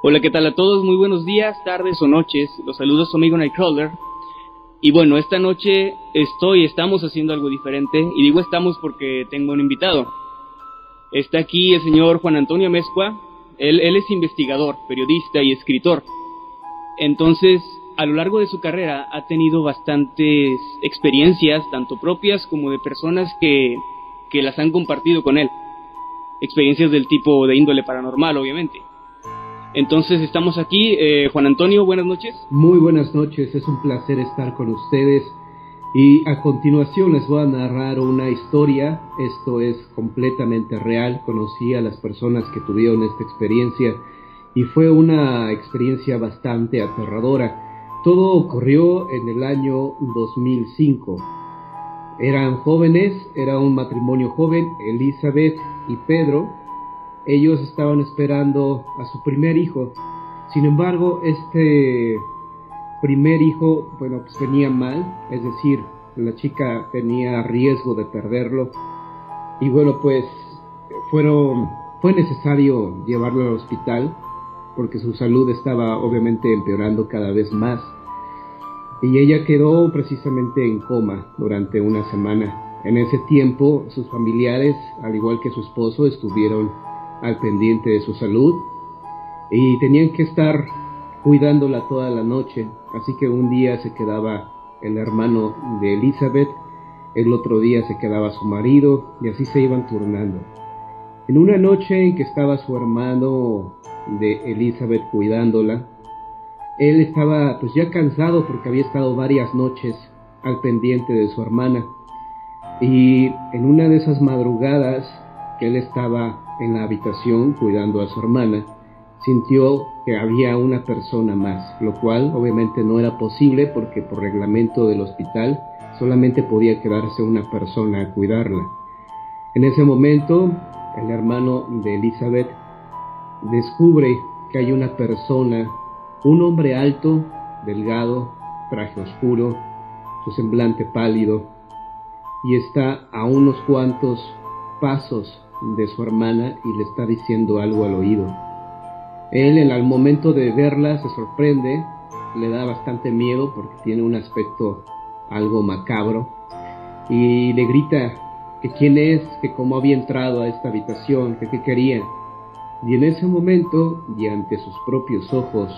Hola, ¿qué tal a todos? Muy buenos días, tardes o noches. Los saluda su amigo Nightcrawler. Y bueno, esta noche estamos haciendo algo diferente. Y digo estamos porque tengo un invitado. Está aquí el señor Juan Antonio Amezcua. Él es investigador, periodista y escritor. Entonces, a lo largo de su carrera ha tenido bastantes experiencias, tanto propias como de personas que las han compartido con él. Experiencias del tipo de índole paranormal, obviamente. Entonces estamos aquí, Juan Antonio, buenas noches. Muy buenas noches, es un placer estar con ustedes y a continuación les voy a narrar una historia. Esto es completamente real, conocí a las personas que tuvieron esta experiencia y fue una experiencia bastante aterradora. Todo ocurrió en el año 2005. Eran jóvenes, era un matrimonio joven, Elizabeth y Pedro. Ellos estaban esperando a su primer hijo. Sin embargo, este primer hijo, pues venía mal, es decir, la chica tenía riesgo de perderlo. Y pues fue necesario llevarlo al hospital porque su salud estaba obviamente empeorando cada vez más. Y ella quedó precisamente en coma durante una semana. En ese tiempo, sus familiares, al igual que su esposo, estuvieron al pendiente de su salud y tenían que estar cuidándola toda la noche. Así que un día se quedaba el hermano de Elizabeth, el otro día se quedaba su marido y así se iban turnando. En una noche en que estaba su hermano de Elizabeth cuidándola, él estaba pues ya cansado porque había estado varias noches al pendiente de su hermana, y en una de esas madrugadas que él estaba en la habitación cuidando a su hermana, sintió que había una persona más, lo cual obviamente no era posible porque por reglamento del hospital solamente podía quedarse una persona a cuidarla. En ese momento, el hermano de Elizabeth descubre que hay una persona, un hombre alto, delgado, traje oscuro, su semblante pálido, y está a unos cuantos pasos de su hermana y le está diciendo algo al oído. Él, al momento de verla, se sorprende, le da bastante miedo porque tiene un aspecto algo macabro y le grita que quién es, que cómo había entrado a esta habitación, que qué quería. Y en ese momento, y ante sus propios ojos,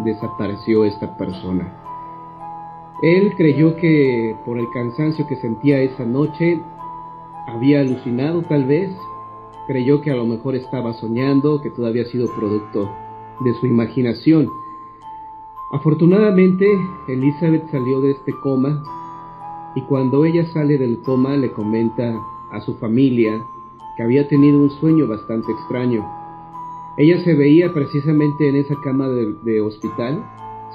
desapareció esta persona. Él creyó que por el cansancio que sentía esa noche había alucinado tal vez, creyó que a lo mejor estaba soñando, que todo había sido producto de su imaginación. Afortunadamente, Elizabeth salió de este coma y cuando ella sale del coma le comenta a su familia que había tenido un sueño bastante extraño. Ella se veía precisamente en esa cama de hospital,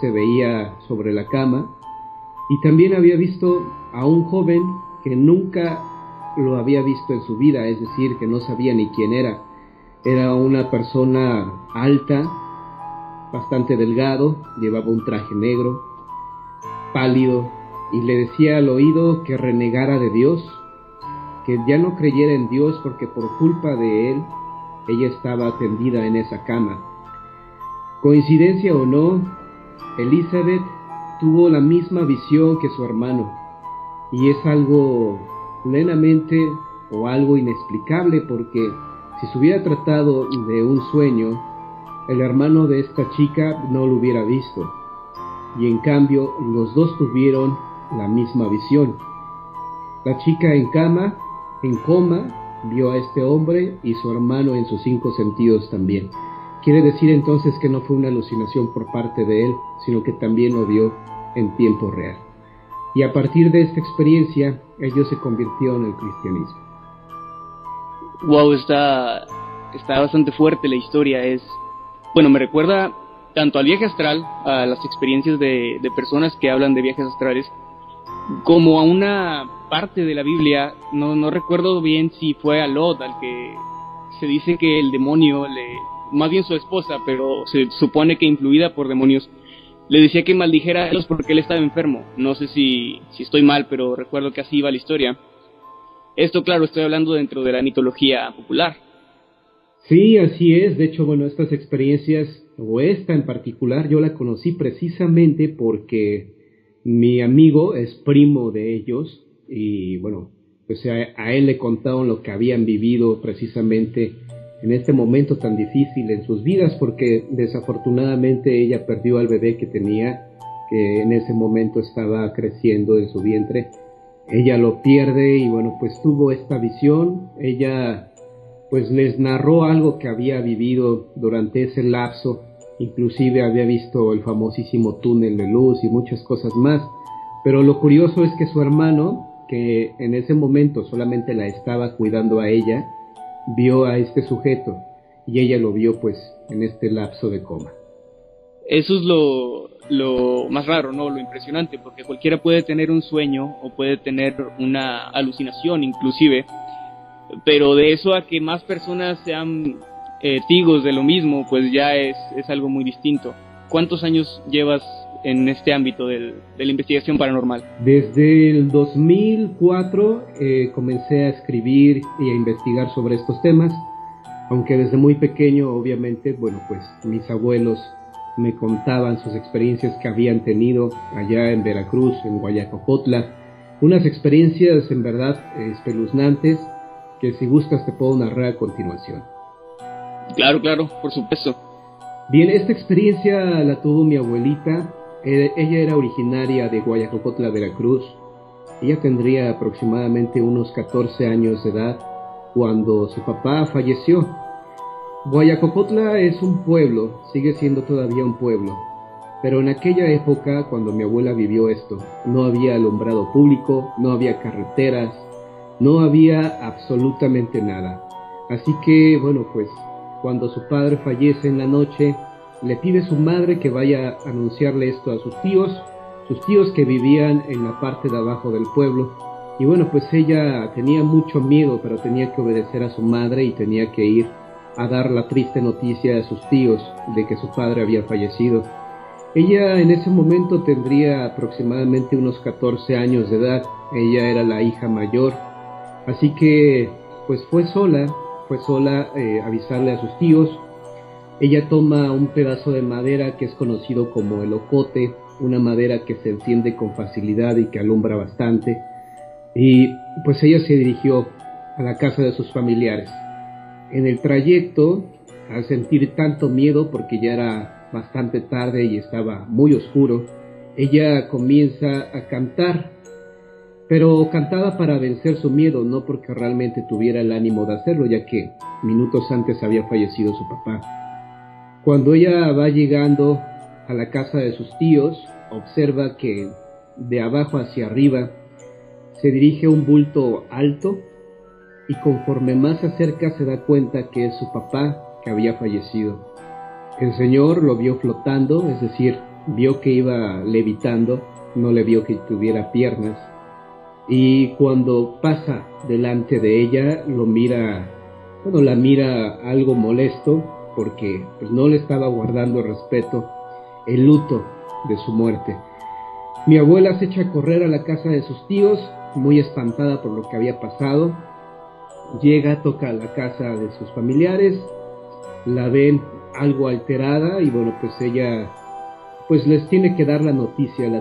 se veía sobre la cama y también había visto a un joven que nunca lo había visto en su vida, es decir, que no sabía ni quién era. Era una persona alta, bastante delgado, llevaba un traje negro, pálido, y le decía al oído que renegara de Dios, que ya no creyera en Dios porque por culpa de él, ella estaba tendida en esa cama. Coincidencia o no, Elizabeth tuvo la misma visión que su hermano, y es algo plenamente o algo inexplicable porque si se hubiera tratado de un sueño, el hermano de esta chica no lo hubiera visto, y en cambio los dos tuvieron la misma visión. La chica en coma, vio a este hombre y su hermano en sus 5 sentidos también. Quiere decir entonces que no fue una alucinación por parte de él, sino que también lo vio en tiempo real. Y a partir de esta experiencia, ellos se convirtieron en el cristianismo. Wow, está bastante fuerte la historia. Me recuerda tanto al viaje astral, a las experiencias de personas que hablan de viajes astrales, como a una parte de la Biblia. No recuerdo bien si fue a Lot al que se dice que el demonio más bien su esposa, pero se supone que influida por demonios, le decía que maldijera a Dios porque él estaba enfermo. No sé si estoy mal, pero recuerdo que así iba la historia. Esto, claro, estoy hablando dentro de la mitología popular. Sí, así es. De hecho, bueno, estas experiencias, o esta en particular, yo la conocí precisamente porque mi amigo es primo de ellos y bueno, pues a él le contaron lo que habían vivido precisamente en este momento tan difícil en sus vidas, porque desafortunadamente ella perdió al bebé que tenía, que en ese momento estaba creciendo en su vientre. Ella lo pierde y bueno, pues tuvo esta visión. Ella pues les narró algo que había vivido durante ese lapso, inclusive había visto el famosísimo túnel de luz y muchas cosas más, pero lo curioso es que su hermano, que en ese momento solamente la estaba cuidando a ella, vio a este sujeto y ella lo vio pues en este lapso de coma. Eso es lo más raro, ¿no? Lo impresionante, porque cualquiera puede tener un sueño o puede tener una alucinación inclusive, pero de eso a que más personas sean testigos de lo mismo, pues ya es algo muy distinto. ¿Cuántos años llevas en este ámbito de la investigación paranormal? Desde el 2004 comencé a escribir y a investigar sobre estos temas, aunque desde muy pequeño, obviamente, bueno, pues mis abuelos me contaban sus experiencias que habían tenido allá en Veracruz, en Guayacocotla, unas experiencias en verdad espeluznantes que si gustas te puedo narrar a continuación. Claro, por supuesto. Bien, esta experiencia la tuvo mi abuelita. Ella era originaria de Guayacocotla, Veracruz. Ella tendría aproximadamente unos 14 años de edad cuando su papá falleció. Guayacocotla es un pueblo, sigue siendo todavía un pueblo, pero en aquella época, cuando mi abuela vivió esto, no había alumbrado público, no había carreteras, no había absolutamente nada. Así que, bueno, pues, cuando su padre fallece en la noche, le pide a su madre que vaya a anunciarle esto a sus tíos que vivían en la parte de abajo del pueblo. Y bueno, pues ella tenía mucho miedo, pero tenía que obedecer a su madre y tenía que ir a dar la triste noticia a sus tíos de que su padre había fallecido. Ella en ese momento tendría aproximadamente unos 14 años de edad. Ella era la hija mayor. Así que, pues fue sola a avisarle a sus tíos. Ella toma un pedazo de madera que es conocido como el ocote, una madera que se enciende con facilidad y que alumbra bastante. Y pues ella se dirigió a la casa de sus familiares. En el trayecto, al sentir tanto miedo porque ya era bastante tarde y estaba muy oscuro, ella comienza a cantar, pero cantaba para vencer su miedo, no porque realmente tuviera el ánimo de hacerlo, ya que minutos antes había fallecido su papá. Cuando ella va llegando a la casa de sus tíos, observa que de abajo hacia arriba se dirige un bulto alto y conforme más se acerca se da cuenta que es su papá que había fallecido. El señor lo vio flotando, es decir, vio que iba levitando, no le vio que tuviera piernas, y cuando pasa delante de ella la mira algo molesto porque pues, no le estaba guardando respeto, el luto de su muerte. Mi abuela se echa a correr a la casa de sus tíos, muy espantada por lo que había pasado. Llega, toca a la casa de sus familiares, la ven algo alterada y bueno, pues ella pues les tiene que dar la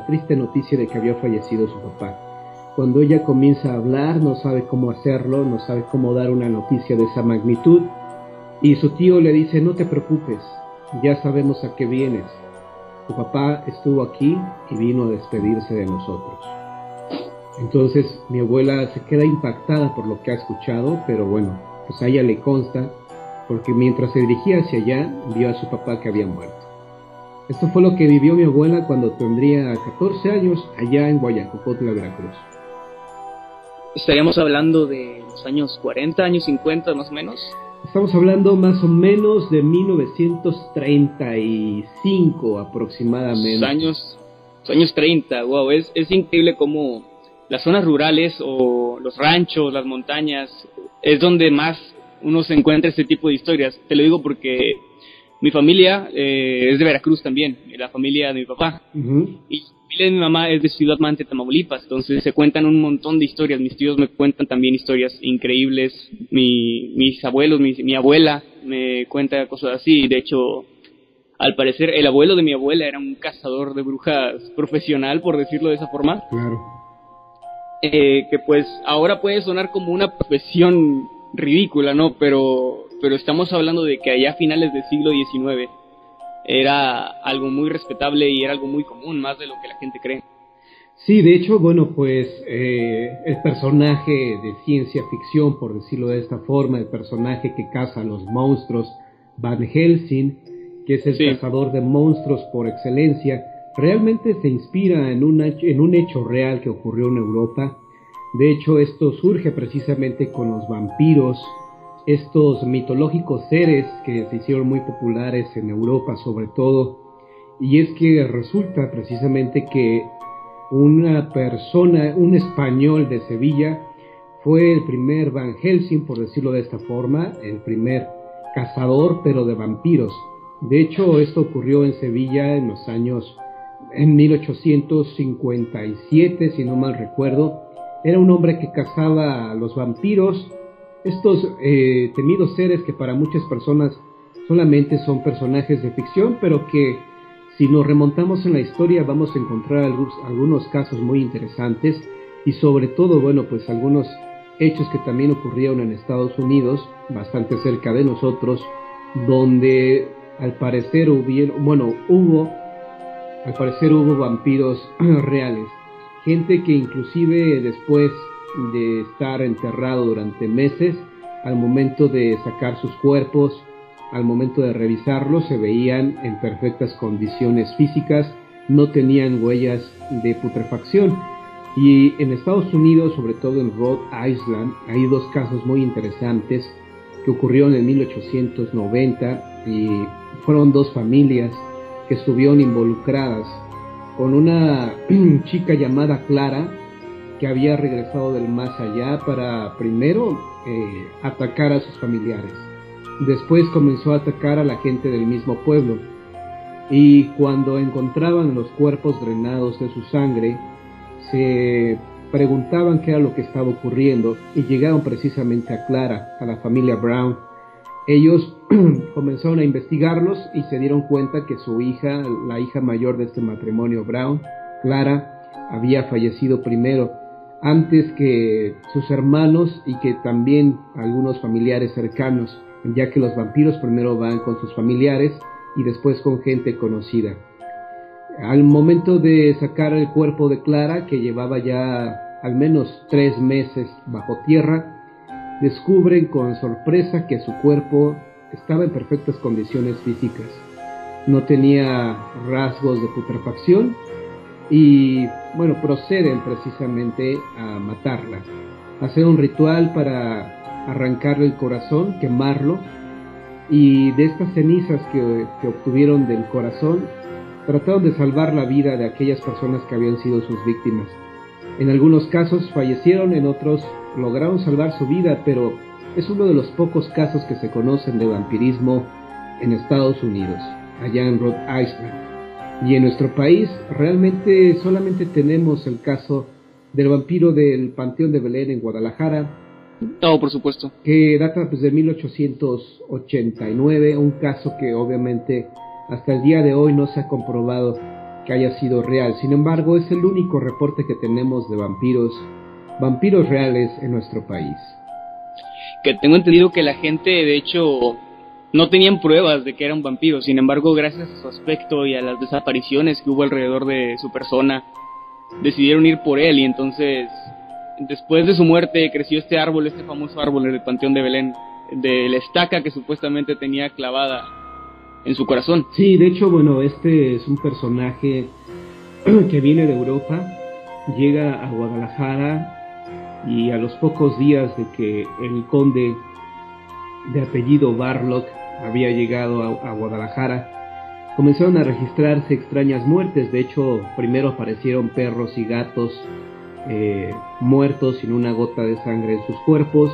triste noticia de que había fallecido su papá. Cuando ella comienza a hablar, no sabe cómo hacerlo, no sabe cómo dar una noticia de esa magnitud, y su tío le dice: no te preocupes, ya sabemos a qué vienes. Tu papá estuvo aquí y vino a despedirse de nosotros. Entonces mi abuela se queda impactada por lo que ha escuchado, pero bueno, pues a ella le consta, porque mientras se dirigía hacia allá, vio a su papá que había muerto. Esto fue lo que vivió mi abuela cuando tendría 14 años allá en Guayacocotla, Veracruz. ¿Estaríamos hablando de los años 40, años 50 más o menos? Estamos hablando más o menos de 1935 aproximadamente. Años 30, wow, es increíble cómo las zonas rurales o los ranchos, las montañas, es donde más uno se encuentra este tipo de historias. Te lo digo porque mi familia es de Veracruz también, la familia de mi papá. Uh-huh. Y la familia de mi mamá es de Ciudad Mante, Tamaulipas. Entonces se cuentan un montón de historias. Mis tíos me cuentan también historias increíbles. Mis abuelos, mi abuela me cuenta cosas así. De hecho, al parecer, el abuelo de mi abuela era un cazador de brujas profesional, por decirlo de esa forma. Claro. Que pues ahora puede sonar como una profesión ridícula, ¿no? Pero estamos hablando de que allá a finales del siglo XIX era algo muy respetable y era algo muy común, más de lo que la gente cree. Sí, de hecho, bueno, pues el personaje de ciencia ficción, por decirlo de esta forma, el personaje que caza a los monstruos, Van Helsing, que es el cazador de monstruos por excelencia, realmente se inspira en un hecho real que ocurrió en Europa. De hecho, esto surge precisamente con los vampiros, estos mitológicos seres que se hicieron muy populares en Europa sobre todo. Y es que resulta precisamente que una persona, un español de Sevilla, fue el primer Van Helsing, por decirlo de esta forma, el primer cazador, pero de vampiros. De hecho, esto ocurrió en Sevilla en 1857, si no mal recuerdo. Era un hombre que cazaba a los vampiros, estos temidos seres que para muchas personas solamente son personajes de ficción, pero que si nos remontamos en la historia vamos a encontrar algunos casos muy interesantes y sobre todo, bueno, pues algunos hechos que también ocurrieron en Estados Unidos, bastante cerca de nosotros, donde al parecer hubo vampiros reales, gente que inclusive después de estar enterrado durante meses, al momento de sacar sus cuerpos, al momento de revisarlos, se veían en perfectas condiciones físicas, no tenían huellas de putrefacción. Y en Estados Unidos, sobre todo en Rhode Island, hay dos casos muy interesantes que ocurrieron en 1890 y fueron dos familias que estuvieron involucradas con una chica llamada Clara, que había regresado del más allá para primero atacar a sus familiares. Después comenzó a atacar a la gente del mismo pueblo, y cuando encontraban los cuerpos drenados de su sangre, se preguntaban qué era lo que estaba ocurriendo y llegaron precisamente a Clara, a la familia Brown. Ellos comenzaron a investigarlos y se dieron cuenta que su hija, la hija mayor de este matrimonio Brown, Clara, había fallecido primero, antes que sus hermanos y que también algunos familiares cercanos, ya que los vampiros primero van con sus familiares y después con gente conocida. Al momento de sacar el cuerpo de Clara, que llevaba ya al menos 3 meses bajo tierra, descubren con sorpresa que su cuerpo estaba en perfectas condiciones físicas. No tenía rasgos de putrefacción y, bueno, proceden precisamente a matarla. Hacer un ritual para arrancarle el corazón, quemarlo, y de estas cenizas que obtuvieron del corazón, trataron de salvar la vida de aquellas personas que habían sido sus víctimas. En algunos casos fallecieron, en otros lograron salvar su vida, pero es uno de los pocos casos que se conocen de vampirismo en Estados Unidos, allá en Rhode Island. Y en nuestro país realmente solamente tenemos el caso del vampiro del Panteón de Belén en Guadalajara. No, por supuesto. Que data pues de 1889, un caso que obviamente hasta el día de hoy no se ha comprobado que haya sido real. Sin embargo, es el único reporte que tenemos de vampiros reales en nuestro país. Que tengo entendido que la gente, de hecho, no tenían pruebas de que era un vampiro. Sin embargo, gracias a su aspecto y a las desapariciones que hubo alrededor de su persona, decidieron ir por él. Y entonces, después de su muerte, creció este árbol, este famoso árbol en el Panteón de Belén, de la estaca que supuestamente tenía clavada en su corazón. Sí, de hecho, bueno, este es un personaje que viene de Europa, llega a Guadalajara, y a los pocos días de que el conde de apellido Barlock había llegado a Guadalajara, comenzaron a registrarse extrañas muertes. De hecho, primero aparecieron perros y gatos muertos sin una gota de sangre en sus cuerpos,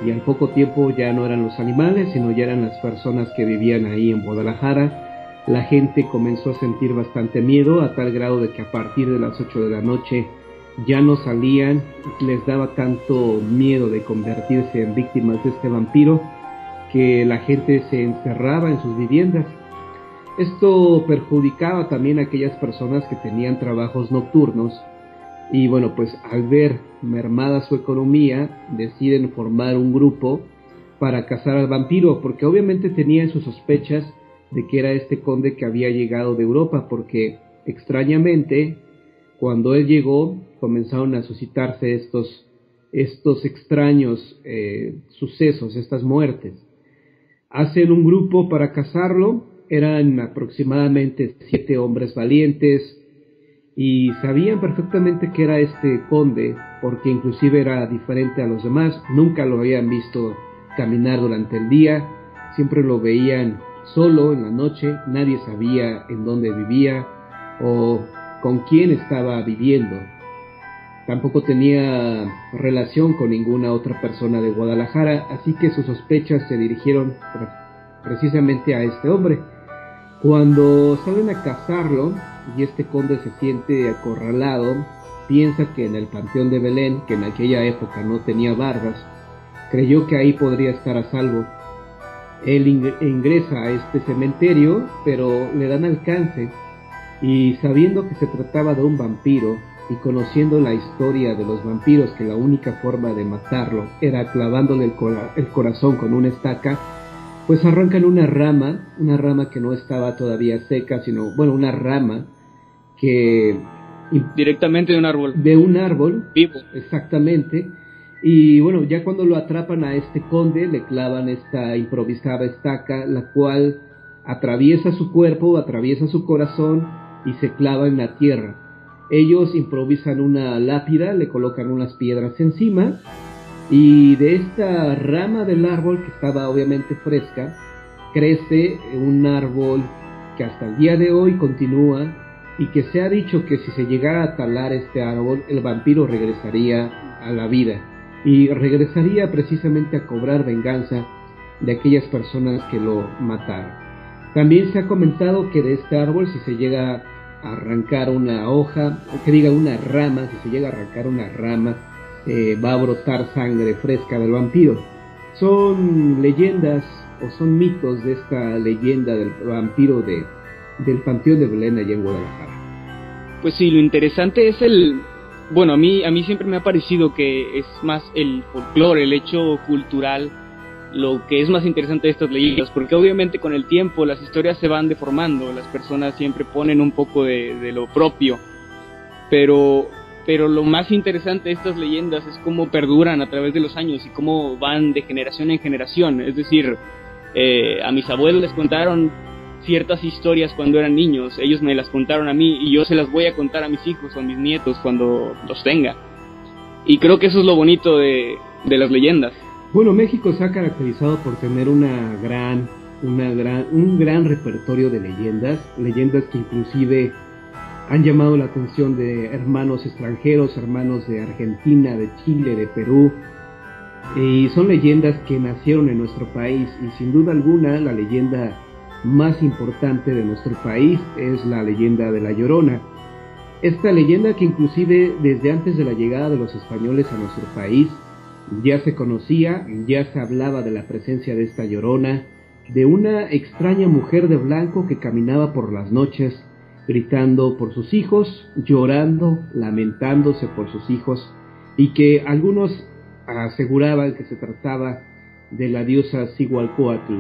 y al poco tiempo ya no eran los animales, sino ya eran las personas que vivían ahí en Guadalajara. La gente comenzó a sentir bastante miedo, a tal grado de que a partir de las 8 de la noche ya no salían, les daba tanto miedo de convertirse en víctimas de este vampiro, que la gente se encerraba en sus viviendas. Esto perjudicaba también a aquellas personas que tenían trabajos nocturnos, y bueno, pues al ver mermada su economía, deciden formar un grupo para cazar al vampiro, porque obviamente tenían sus sospechas de que era este conde que había llegado de Europa, porque extrañamente, cuando él llegó, comenzaron a suscitarse estos extraños sucesos, estas muertes. Hacen un grupo para cazarlo, eran aproximadamente 7 hombres valientes, y sabían perfectamente que era este conde, porque inclusive era diferente a los demás. Nunca lo habían visto caminar durante el día, siempre lo veían solo en la noche, nadie sabía en dónde vivía o con quién estaba viviendo. Tampoco tenía relación con ninguna otra persona de Guadalajara, así que sus sospechas se dirigieron precisamente a este hombre. Cuando salen a cazarlo y este conde se siente acorralado, piensa que en el Panteón de Belén, que en aquella época no tenía bardas, creyó que ahí podría estar a salvo. Él ingresa a este cementerio, pero le dan alcance, y sabiendo que se trataba de un vampiro y conociendo la historia de los vampiros, que la única forma de matarlo era clavándole el corazón con una estaca, pues arrancan una rama que no estaba todavía seca, sino, bueno, una rama que... Directamente de un árbol. De un árbol. Vivo. Exactamente. Y bueno, ya cuando lo atrapan a este conde, le clavan esta improvisada estaca, la cual atraviesa su cuerpo, atraviesa su corazón y se clava en la tierra. Ellos improvisan una lápida, le colocan unas piedras encima, y de esta rama del árbol, que estaba obviamente fresca, crece un árbol que hasta el día de hoy continúa, y que se ha dicho que si se llegara a talar este árbol, el vampiro regresaría a la vida y regresaría precisamente a cobrar venganza de aquellas personas que lo mataron. También se ha comentado que de este árbol, si se llega a arrancar una hoja, que diga una rama, si se llega a arrancar una rama, va a brotar sangre fresca del vampiro. Son leyendas o son mitos de esta leyenda del vampiro del Panteón de Belén allá en Guadalajara. Pues sí, lo interesante es bueno, a mí siempre me ha parecido que es más el folclore, el hecho cultural, lo que es más interesante de estas leyendas, porque obviamente con el tiempo las historias se van deformando, las personas siempre ponen un poco de lo propio, pero lo más interesante de estas leyendas es cómo perduran a través de los años y cómo van de generación en generación. Es decir, a mis abuelos les contaron ciertas historias cuando eran niños, ellos me las contaron a mí y yo se las voy a contar a mis hijos o a mis nietos cuando los tenga. Y creo que eso es lo bonito de las leyendas. Bueno, México se ha caracterizado por tener un gran repertorio de leyendas que inclusive han llamado la atención de hermanos extranjeros, hermanos de Argentina, de Chile, de Perú, y son leyendas que nacieron en nuestro país, y sin duda alguna la leyenda más importante de nuestro país es la leyenda de La Llorona. Esta leyenda, que inclusive desde antes de la llegada de los españoles a nuestro país ya se conocía, ya se hablaba de la presencia de esta Llorona, de una extraña mujer de blanco que caminaba por las noches gritando por sus hijos, llorando, lamentándose por sus hijos, y que algunos aseguraban que se trataba de la diosa Cihualcóatl.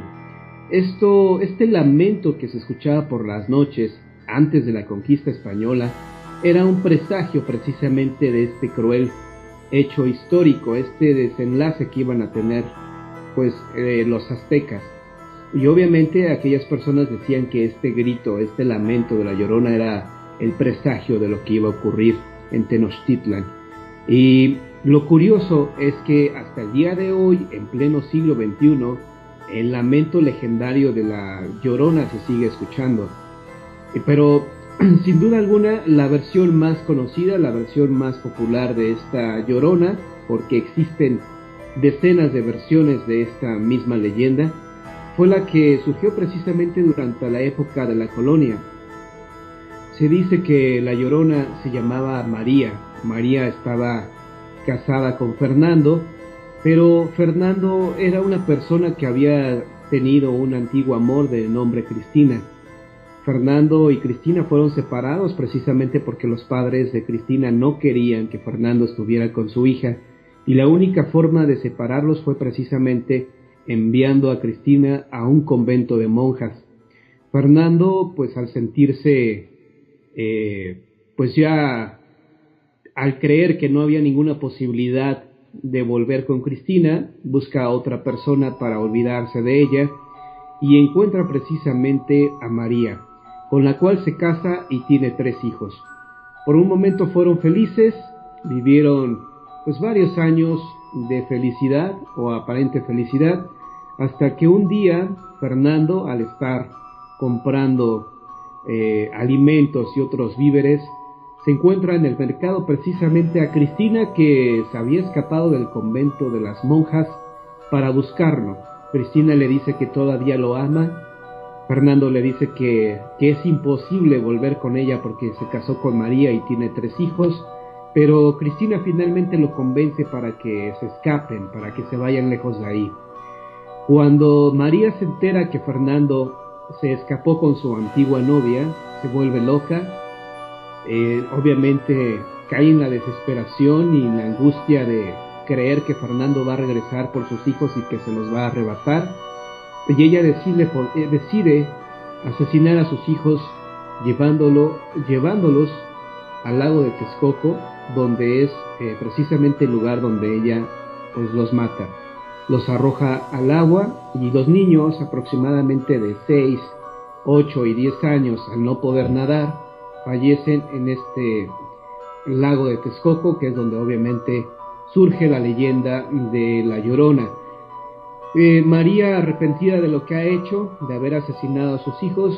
Este lamento que se escuchaba por las noches antes de la conquista española era un presagio precisamente de este cruel hecho histórico, este desenlace que iban a tener pues los aztecas. Y obviamente aquellas personas decían que este grito, este lamento de la Llorona era el presagio de lo que iba a ocurrir en Tenochtitlan. Y lo curioso es que hasta el día de hoy, en pleno siglo XXI, el lamento legendario de la Llorona se sigue escuchando. Pero sin duda alguna la versión más conocida, la versión más popular de esta Llorona, porque existen decenas de versiones de esta misma leyenda, fue la que surgió precisamente durante la época de la colonia. Se dice que la Llorona se llamaba María. María estaba casada con Fernando, pero Fernando era una persona que había tenido un antiguo amor de nombre Cristina. Fernando y Cristina fueron separados precisamente porque los padres de Cristina no querían que Fernando estuviera con su hija, y la única forma de separarlos fue precisamente enviando a Cristina a un convento de monjas. Fernando, pues al sentirse, pues ya al creer que no había ninguna posibilidad de volver con Cristina, busca a otra persona para olvidarse de ella y encuentra precisamente a María, con la cual se casa y tiene 3 hijos. Por un momento fueron felices, vivieron pues varios años de felicidad o aparente felicidad, hasta que un día Fernando, al estar comprando alimentos y otros víveres, se encuentra en el mercado precisamente a Cristina, que se había escapado del convento de las monjas para buscarlo. Cristina le dice que todavía lo ama. Fernando le dice que es imposible volver con ella porque se casó con María y tiene 3 hijos, pero Cristina finalmente lo convence para que se escapen, para que se vayan lejos de ahí. Cuando María se entera que Fernando se escapó con su antigua novia, se vuelve loca. Obviamente cae en la desesperación y en la angustia de creer que Fernando va a regresar por sus hijos y que se los va a arrebatar, y ella decide asesinar a sus hijos llevándolos al lago de Texcoco, donde es precisamente el lugar donde ella pues los mata. Los arroja al agua y los niños aproximadamente de 6, 8 y 10 años, al no poder nadar, fallecen en este lago de Texcoco, que es donde obviamente surge la leyenda de la Llorona. María, arrepentida de lo que ha hecho, de haber asesinado a sus hijos,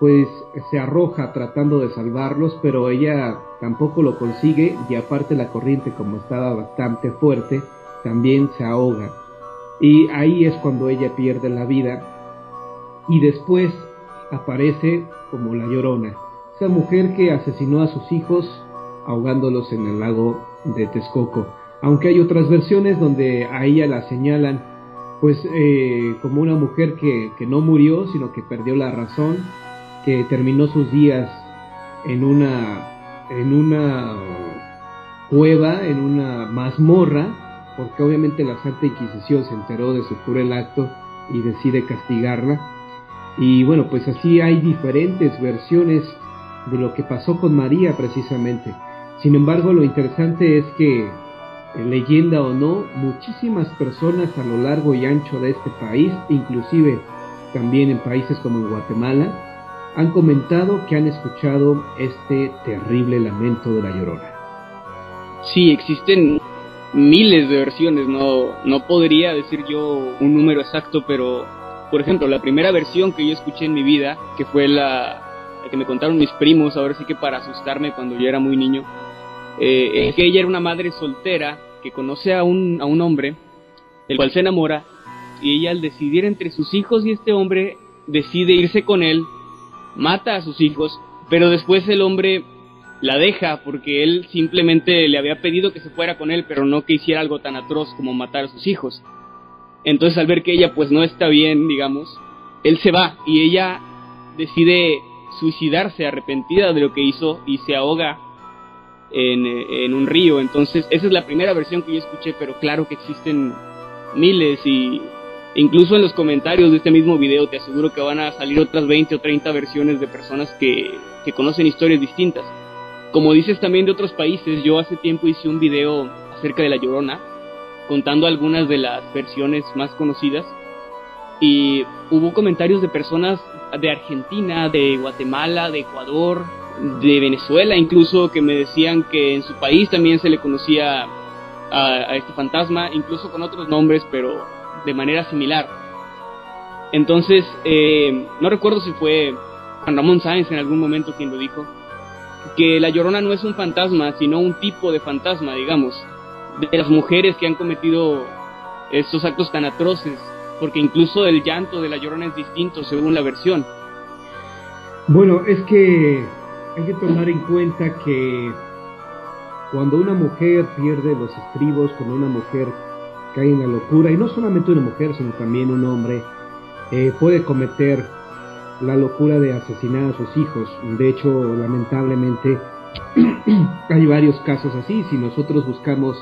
pues se arroja tratando de salvarlos, pero ella tampoco lo consigue, y aparte la corriente, como estaba bastante fuerte, también se ahoga. Y ahí es cuando ella pierde la vida, y después aparece como la Llorona, esa mujer que asesinó a sus hijos ahogándolos en el lago de Texcoco. Aunque hay otras versiones donde a ella la señalan pues como una mujer que no murió, sino que perdió la razón, que terminó sus días en una cueva, en una mazmorra, porque obviamente la Santa Inquisición se enteró de su cruel acto y decide castigarla. Y bueno, pues así hay diferentes versiones de lo que pasó con María precisamente. Sin embargo, lo interesante es que, leyenda o no, muchísimas personas a lo largo y ancho de este país, inclusive también en países como en Guatemala, han comentado que han escuchado este terrible lamento de la Llorona. Sí, existen miles de versiones, no podría decir yo un número exacto, pero por ejemplo, la primera versión que yo escuché en mi vida, que fue la que me contaron mis primos, ahora sí que para asustarme cuando yo era muy niño, es que ella era una madre soltera que conoce a un hombre, del cual se enamora, y ella, al decidir entre sus hijos y este hombre, decide irse con él, mata a sus hijos, pero después el hombre la deja porque él simplemente le había pedido que se fuera con él, pero no que hiciera algo tan atroz como matar a sus hijos. Entonces, al ver que ella pues no está bien, digamos, él se va y ella decide suicidarse arrepentida de lo que hizo y se ahoga en un río. Entonces esa es la primera versión que yo escuché, pero claro que existen miles, y incluso en los comentarios de este mismo video te aseguro que van a salir otras 20 o 30 versiones de personas que conocen historias distintas. Como dices también de otros países, yo hace tiempo hice un video acerca de la Llorona, contando algunas de las versiones más conocidas, y hubo comentarios de personas de Argentina, de Guatemala, de Ecuador, de Venezuela incluso, que me decían que en su país también se le conocía a este fantasma, incluso con otros nombres, pero de manera similar. Entonces, no recuerdo si fue Juan Ramón Sáenz en algún momento quien lo dijo, que la Llorona no es un fantasma, sino un tipo de fantasma, digamos. de las mujeres que han cometido estos actos tan atroces, porque incluso el llanto de la Llorona es distinto según la versión. Bueno, es que hay que tomar en cuenta que cuando una mujer pierde los estribos, cuando una mujer cae en la locura, y no solamente una mujer, sino también un hombre, puede cometer la locura de asesinar a sus hijos. De hecho, lamentablemente, hay varios casos así. Si nosotros buscamos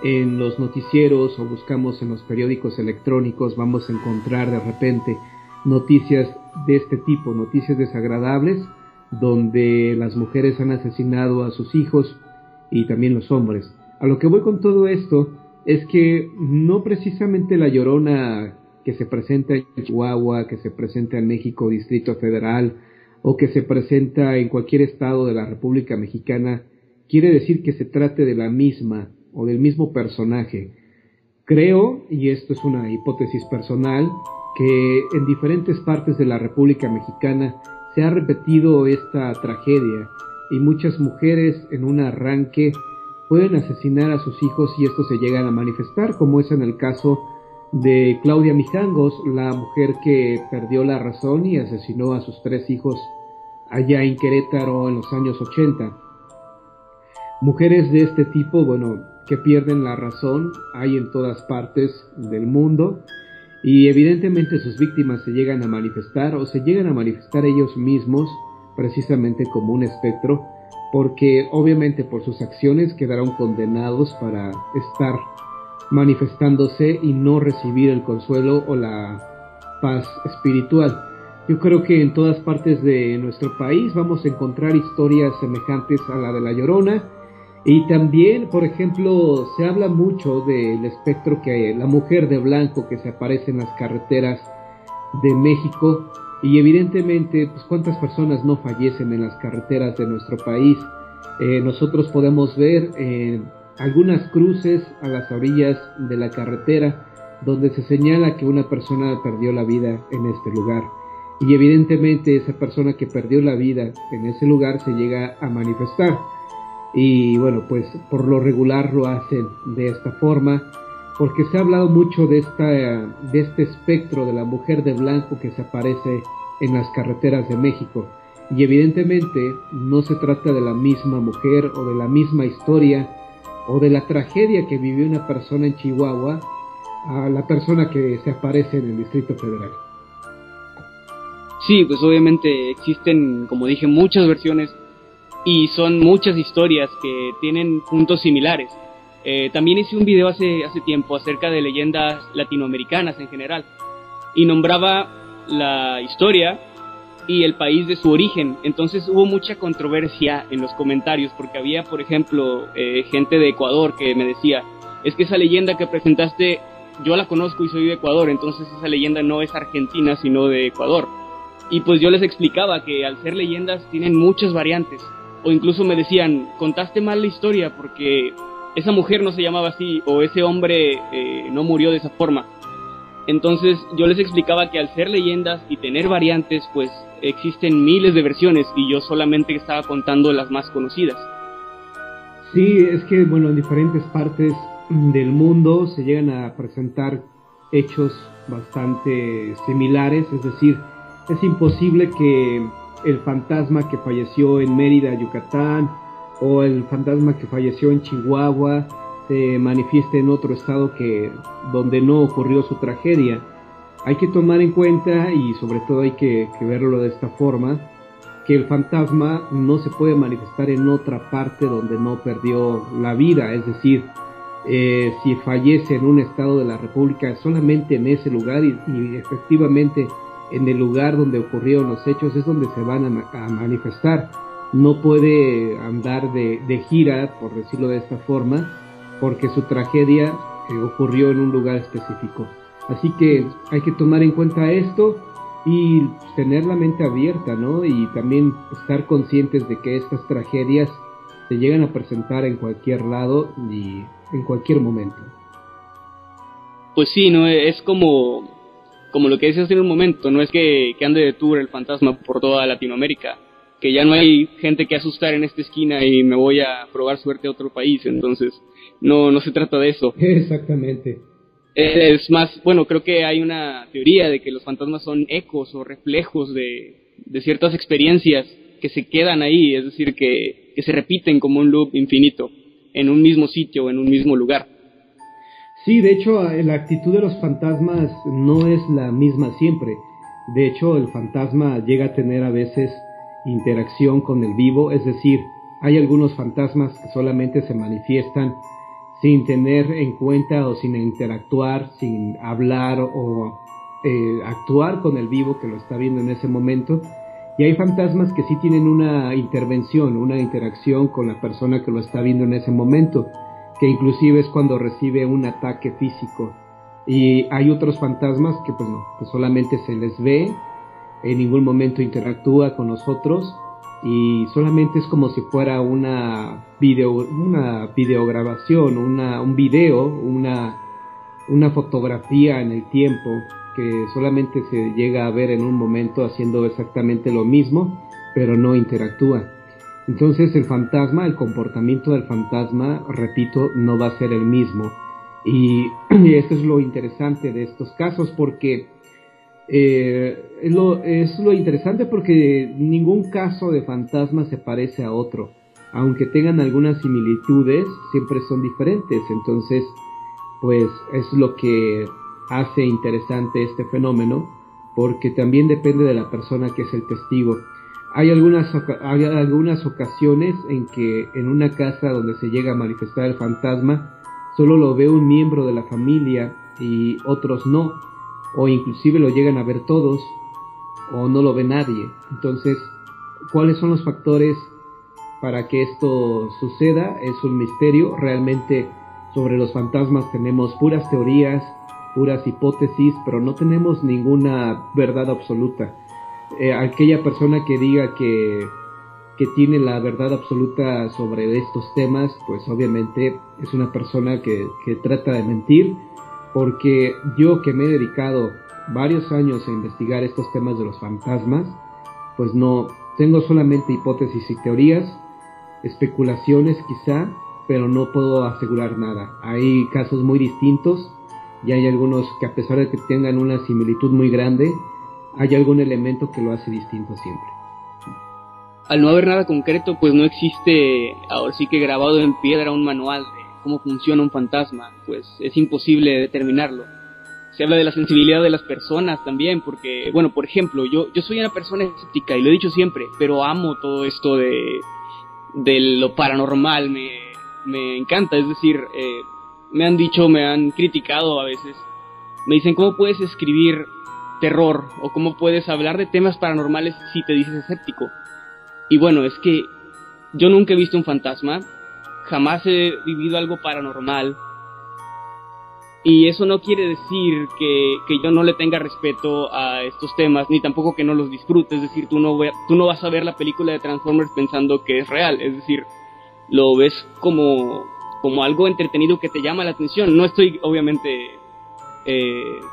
en los noticieros o buscamos en los periódicos electrónicos, vamos a encontrar de repente noticias de este tipo, noticias desagradables, donde las mujeres han asesinado a sus hijos y también los hombres. A lo que voy con todo esto es que no precisamente la Llorona que se presenta en Chihuahua, que se presenta en México Distrito Federal, o que se presenta en cualquier estado de la República Mexicana, quiere decir que se trate de la misma o del mismo personaje. Creo, y esto es una hipótesis personal, que en diferentes partes de la República Mexicana se ha repetido esta tragedia y muchas mujeres en un arranque pueden asesinar a sus hijos y estos se llegan a manifestar, como es en el caso de Claudia Mijangos, la mujer que perdió la razón y asesinó a sus 3 hijos allá en Querétaro en los años 80. Mujeres de este tipo, bueno, que pierden la razón, hay en todas partes del mundo, y evidentemente sus víctimas se llegan a manifestar o se llegan a manifestar ellos mismos precisamente como un espectro, porque obviamente por sus acciones quedaron condenados para estar manifestándose y no recibir el consuelo o la paz espiritual. Yo creo que en todas partes de nuestro país vamos a encontrar historias semejantes a la de la Llorona, y también, por ejemplo, se habla mucho del espectro que la mujer de blanco que se aparece en las carreteras de México, y evidentemente, pues, ¿cuántas personas no fallecen en las carreteras de nuestro país? Nosotros podemos ver algunas cruces a las orillas de la carretera donde se señala que una persona perdió la vida en este lugar, y evidentemente esa persona que perdió la vida en ese lugar se llega a manifestar, y bueno, pues por lo regular lo hacen de esta forma, porque se ha hablado mucho de este espectro de la mujer de blanco que se aparece en las carreteras de México, y evidentemente no se trata de la misma mujer o de la misma historia o de la tragedia que vivió una persona en Chihuahua a la persona que se aparece en el Distrito Federal. Sí, pues obviamente existen, como dije, muchas versiones y son muchas historias que tienen puntos similares. También hice un video hace tiempo acerca de leyendas latinoamericanas en general y nombraba la historia y el país de su origen. Entonces hubo mucha controversia en los comentarios porque había, por ejemplo, gente de Ecuador que me decía: es que esa leyenda que presentaste yo la conozco y soy de Ecuador, entonces esa leyenda no es argentina sino de Ecuador. Y pues yo les explicaba que al ser leyendas tienen muchas variantes, o incluso me decían: contaste mal la historia porque esa mujer no se llamaba así, o ese hombre no murió de esa forma. Entonces yo les explicaba que al ser leyendas y tener variantes, pues existen miles de versiones y yo solamente estaba contando las más conocidas. Sí, es que bueno, en diferentes partes del mundo se llegan a presentar hechos bastante similares, es decir, es imposible que el fantasma que falleció en Mérida, Yucatán, o el fantasma que falleció en Chihuahua se manifieste en otro estado donde no ocurrió su tragedia. Hay que tomar en cuenta, y sobre todo hay que verlo de esta forma, que el fantasma no se puede manifestar en otra parte donde no perdió la vida. Es decir, si fallece en un estado de la República, solamente en ese lugar y efectivamente en el lugar donde ocurrieron los hechos es donde se van a manifestar. No puede andar de gira, por decirlo de esta forma, porque su tragedia ocurrió en un lugar específico. Así que hay que tomar en cuenta esto y tener la mente abierta, ¿no? Y también estar conscientes de que estas tragedias se llegan a presentar en cualquier lado y en cualquier momento. Pues sí, ¿no? Es como lo que decías en un momento, no es que ande de tour el fantasma por toda Latinoamérica, que ya no hay gente que asustar en esta esquina y me voy a probar suerte a otro país. Entonces no se trata de eso. Exactamente. Es más, bueno, creo que hay una teoría de que los fantasmas son ecos o reflejos de ciertas experiencias que se quedan ahí, es decir, que se repiten como un loop infinito en un mismo sitio, en un mismo lugar. Sí, de hecho, la actitud de los fantasmas no es la misma siempre. De hecho, el fantasma llega a tener a veces interacción con el vivo, es decir, hay algunos fantasmas que solamente se manifiestan sin tener en cuenta o sin interactuar, sin hablar o actuar con el vivo que lo está viendo en ese momento. Y hay fantasmas que sí tienen una intervención, una interacción con la persona que lo está viendo en ese momento, que inclusive es cuando recibe un ataque físico. Y hay otros fantasmas que pues no, que solamente se les ve, en ningún momento interactúa con nosotros y solamente es como si fuera una videograbación, un video, una fotografía en el tiempo que solamente se llega a ver en un momento haciendo exactamente lo mismo, pero no interactúa. Entonces el fantasma, el comportamiento del fantasma, repito, no va a ser el mismo. Y esto es lo interesante de estos casos porque es lo interesante porque ningún caso de fantasma se parece a otro. Aunque tengan algunas similitudes, siempre son diferentes. Entonces, pues es lo que hace interesante este fenómeno, porque también depende de la persona que es el testigo. Hay algunas ocasiones en que en una casa donde se llega a manifestar el fantasma, solo lo ve un miembro de la familia y otros no, o inclusive lo llegan a ver todos, o no lo ve nadie. Entonces, ¿cuáles son los factores para que esto suceda? Es un misterio. Realmente sobre los fantasmas tenemos puras teorías, puras hipótesis, pero no tenemos ninguna verdad absoluta. Aquella persona que diga que tiene la verdad absoluta sobre estos temas, pues obviamente es una persona que trata de mentir, porque yo que me he dedicado varios años a investigar estos temas de los fantasmas, pues no tengo solamente hipótesis y teorías, especulaciones quizá, pero no puedo asegurar nada. Hay casos muy distintos y hay algunos que, a pesar de que tengan una similitud muy grande, hay algún elemento que lo hace distinto siempre. Al no haber nada concreto, pues no existe, ahora sí que grabado en piedra, un manual de cómo funciona un fantasma, pues es imposible determinarlo. Se habla de la sensibilidad de las personas también, porque, bueno, por ejemplo, yo soy una persona escéptica y lo he dicho siempre, pero amo todo esto de lo paranormal, me encanta, es decir, me han dicho, me han criticado a veces, me dicen, ¿cómo puedes escribir terror o cómo puedes hablar de temas paranormales si te dices escéptico? Y bueno, es que yo nunca he visto un fantasma, jamás he vivido algo paranormal, y eso no quiere decir que yo no le tenga respeto a estos temas, ni tampoco que no los disfrute. Es decir, tú no vas a ver la película de Transformers pensando que es real, es decir, lo ves como algo entretenido que te llama la atención. No estoy obviamente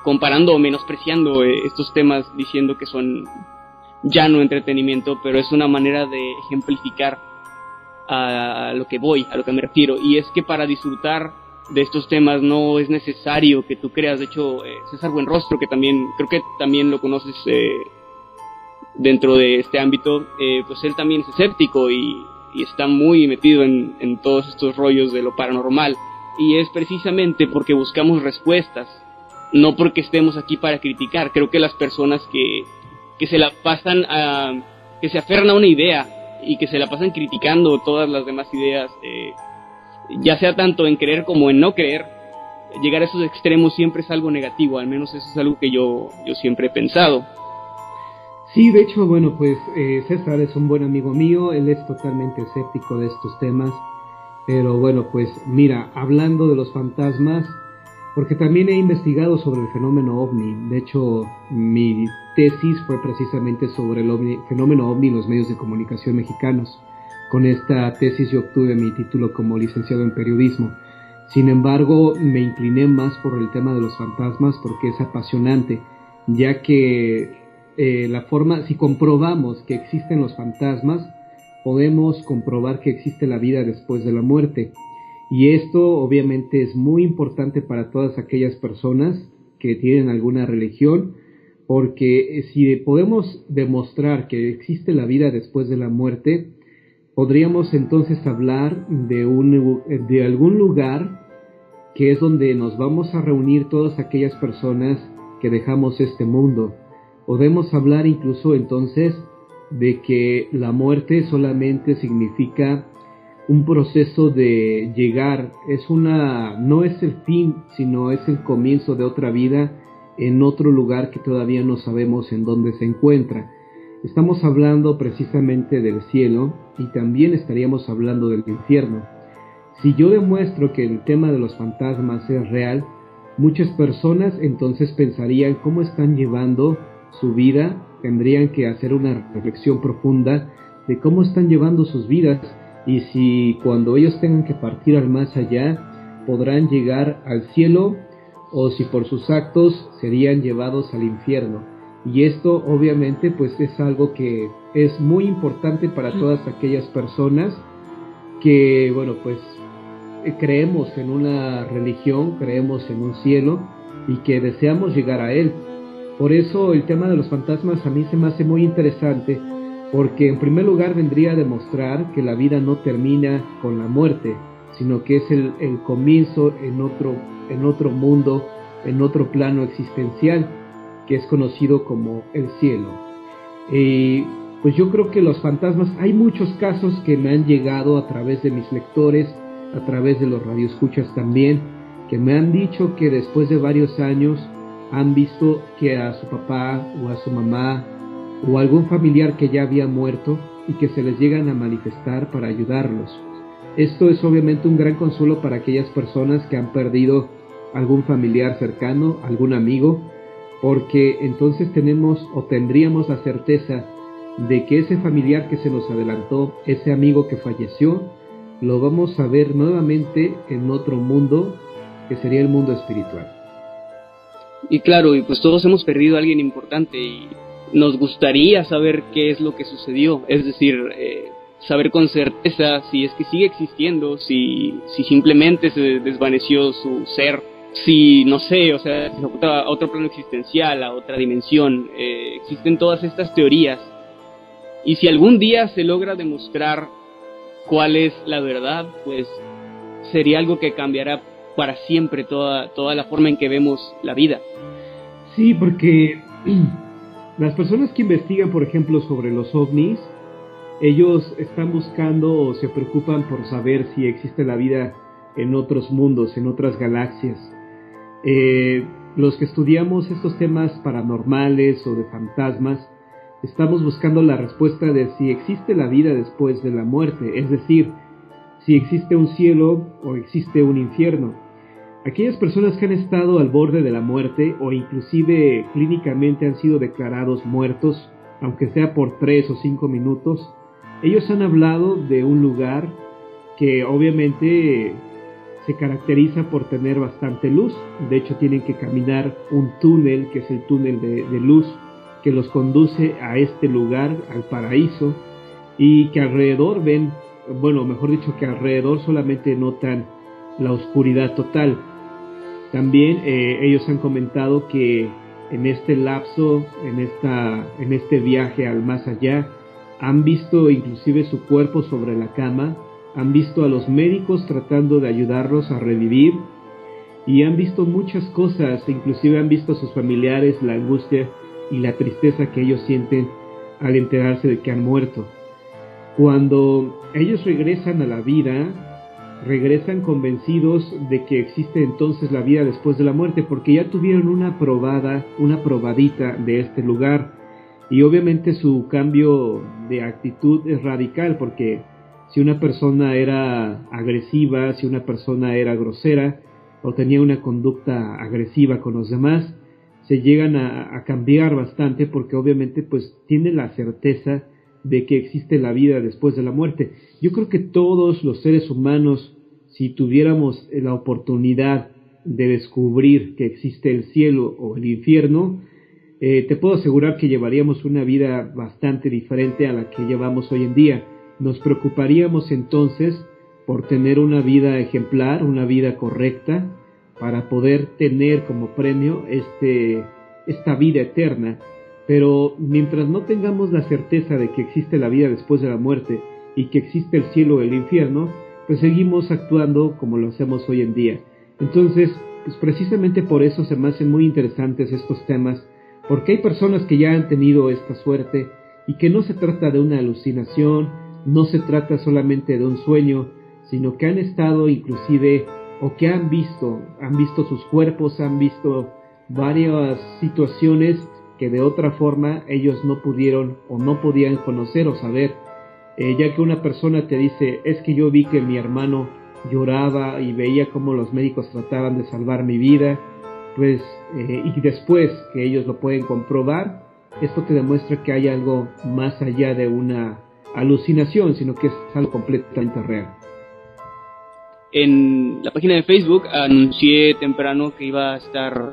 comparando o menospreciando estos temas diciendo que son ya no entretenimiento, pero es una manera de ejemplificar a lo que me refiero, y es que para disfrutar de estos temas no es necesario que tú creas. De hecho, César Buenrostro, que también creo que también lo conoces dentro de este ámbito, pues él también es escéptico y está muy metido en todos estos rollos de lo paranormal, y es precisamente porque buscamos respuestas, no porque estemos aquí para criticar. Creo que las personas que se la pasan que se aferran a una idea y que se la pasan criticando todas las demás ideas, ya sea tanto en creer como en no creer, llegar a esos extremos siempre es algo negativo. Al menos eso es algo que yo siempre he pensado. Sí, de hecho, bueno, pues César es un buen amigo mío, él es totalmente escéptico de estos temas, pero bueno, pues mira, hablando de los fantasmas, porque también he investigado sobre el fenómeno OVNI. De hecho, mi tesis fue precisamente sobre el fenómeno OVNI en los medios de comunicación mexicanos. Con esta tesis yo obtuve mi título como licenciado en periodismo. Sin embargo, me incliné más por el tema de los fantasmas porque es apasionante, ya que si comprobamos que existen los fantasmas, podemos comprobar que existe la vida después de la muerte. Y esto obviamente es muy importante para todas aquellas personas que tienen alguna religión, porque si podemos demostrar que existe la vida después de la muerte, podríamos entonces hablar de algún lugar que es donde nos vamos a reunir todas aquellas personas que dejamos este mundo. Podemos hablar incluso entonces de que la muerte solamente significa un proceso de llegar, no es el fin, sino es el comienzo de otra vida en otro lugar que todavía no sabemos en dónde se encuentra. Estamos hablando precisamente del cielo y también estaríamos hablando del infierno. Si yo demuestro que el tema de los fantasmas es real, muchas personas entonces pensarían cómo están llevando su vida, tendrían que hacer una reflexión profunda de cómo están llevando sus vidas y si cuando ellos tengan que partir al más allá podrán llegar al cielo o si por sus actos serían llevados al infierno. Y esto obviamente pues es algo que es muy importante para todas aquellas personas que, bueno, pues creemos en una religión, creemos en un cielo y que deseamos llegar a él. Por eso el tema de los fantasmas a mí se me hace muy interesante, porque en primer lugar vendría a demostrar que la vida no termina con la muerte, sino que es el comienzo en otro mundo, en otro plano existencial, que es conocido como el cielo. Pues yo creo que los fantasmas, hay muchos casos que me han llegado a través de mis lectores, a través de los radioescuchas también, que me han dicho que después de varios años han visto que a su papá o a su mamá o algún familiar que ya había muerto y que se les llegan a manifestar para ayudarlos. Esto es obviamente un gran consuelo para aquellas personas que han perdido algún familiar cercano, algún amigo, porque entonces tendríamos la certeza de que ese familiar que se nos adelantó, ese amigo que falleció, lo vamos a ver nuevamente en otro mundo, que sería el mundo espiritual. Y claro, y pues todos hemos perdido a alguien importante y nos gustaría saber qué es lo que sucedió, es decir, saber con certeza si es que sigue existiendo, si simplemente se desvaneció su ser, si, no sé, o sea, a otro plano existencial, a otra dimensión. Existen todas estas teorías, y si algún día se logra demostrar cuál es la verdad, pues sería algo que cambiará para siempre toda la forma en que vemos la vida. Sí, porque las personas que investigan, por ejemplo, sobre los ovnis, ellos están buscando o se preocupan por saber si existe la vida en otros mundos, en otras galaxias. Los que estudiamos estos temas paranormales o de fantasmas, estamos buscando la respuesta de si existe la vida después de la muerte, es decir, si existe un cielo o existe un infierno. Aquellas personas que han estado al borde de la muerte o inclusive clínicamente han sido declarados muertos, aunque sea por 3 o 5 minutos, ellos han hablado de un lugar que obviamente se caracteriza por tener bastante luz. De hecho tienen que caminar un túnel, que es el túnel de luz, que los conduce a este lugar, al paraíso, y que alrededor ven, bueno, mejor dicho, que alrededor solamente notan la oscuridad total. También ellos han comentado que en este lapso, en este viaje al más allá, han visto inclusive su cuerpo sobre la cama, han visto a los médicos tratando de ayudarlos a revivir, y han visto muchas cosas, inclusive han visto a sus familiares, la angustia y la tristeza que ellos sienten al enterarse de que han muerto. Cuando ellos regresan a la vida, regresan convencidos de que existe entonces la vida después de la muerte, porque ya tuvieron una probadita de este lugar, y obviamente su cambio de actitud es radical, porque si una persona era agresiva, si una persona era grosera o tenía una conducta agresiva con los demás, se llegan a cambiar bastante, porque obviamente pues tienen la certeza de que existe la vida después de la muerte. Yo creo que todos los seres humanos, si tuviéramos la oportunidad de descubrir que existe el cielo o el infierno, te puedo asegurar que llevaríamos una vida bastante diferente a la que llevamos hoy en día. Nos preocuparíamos entonces por tener una vida ejemplar, una vida correcta, para poder tener como premio esta vida eterna. Pero mientras no tengamos la certeza de que existe la vida después de la muerte y que existe el cielo o el infierno, pues seguimos actuando como lo hacemos hoy en día. Entonces, pues precisamente por eso se me hacen muy interesantes estos temas, porque hay personas que ya han tenido esta suerte y que no se trata de una alucinación, no se trata solamente de un sueño, sino que han estado inclusive o que han visto sus cuerpos, han visto varias situaciones que de otra forma ellos no pudieron o no podían conocer o saber. Ya que una persona te dice, es que yo vi que mi hermano lloraba y veía cómo los médicos trataban de salvar mi vida, pues y después que ellos lo pueden comprobar, esto te demuestra que hay algo más allá de una alucinación, sino que es algo completamente real. En la página de Facebook anuncié temprano que iba a estar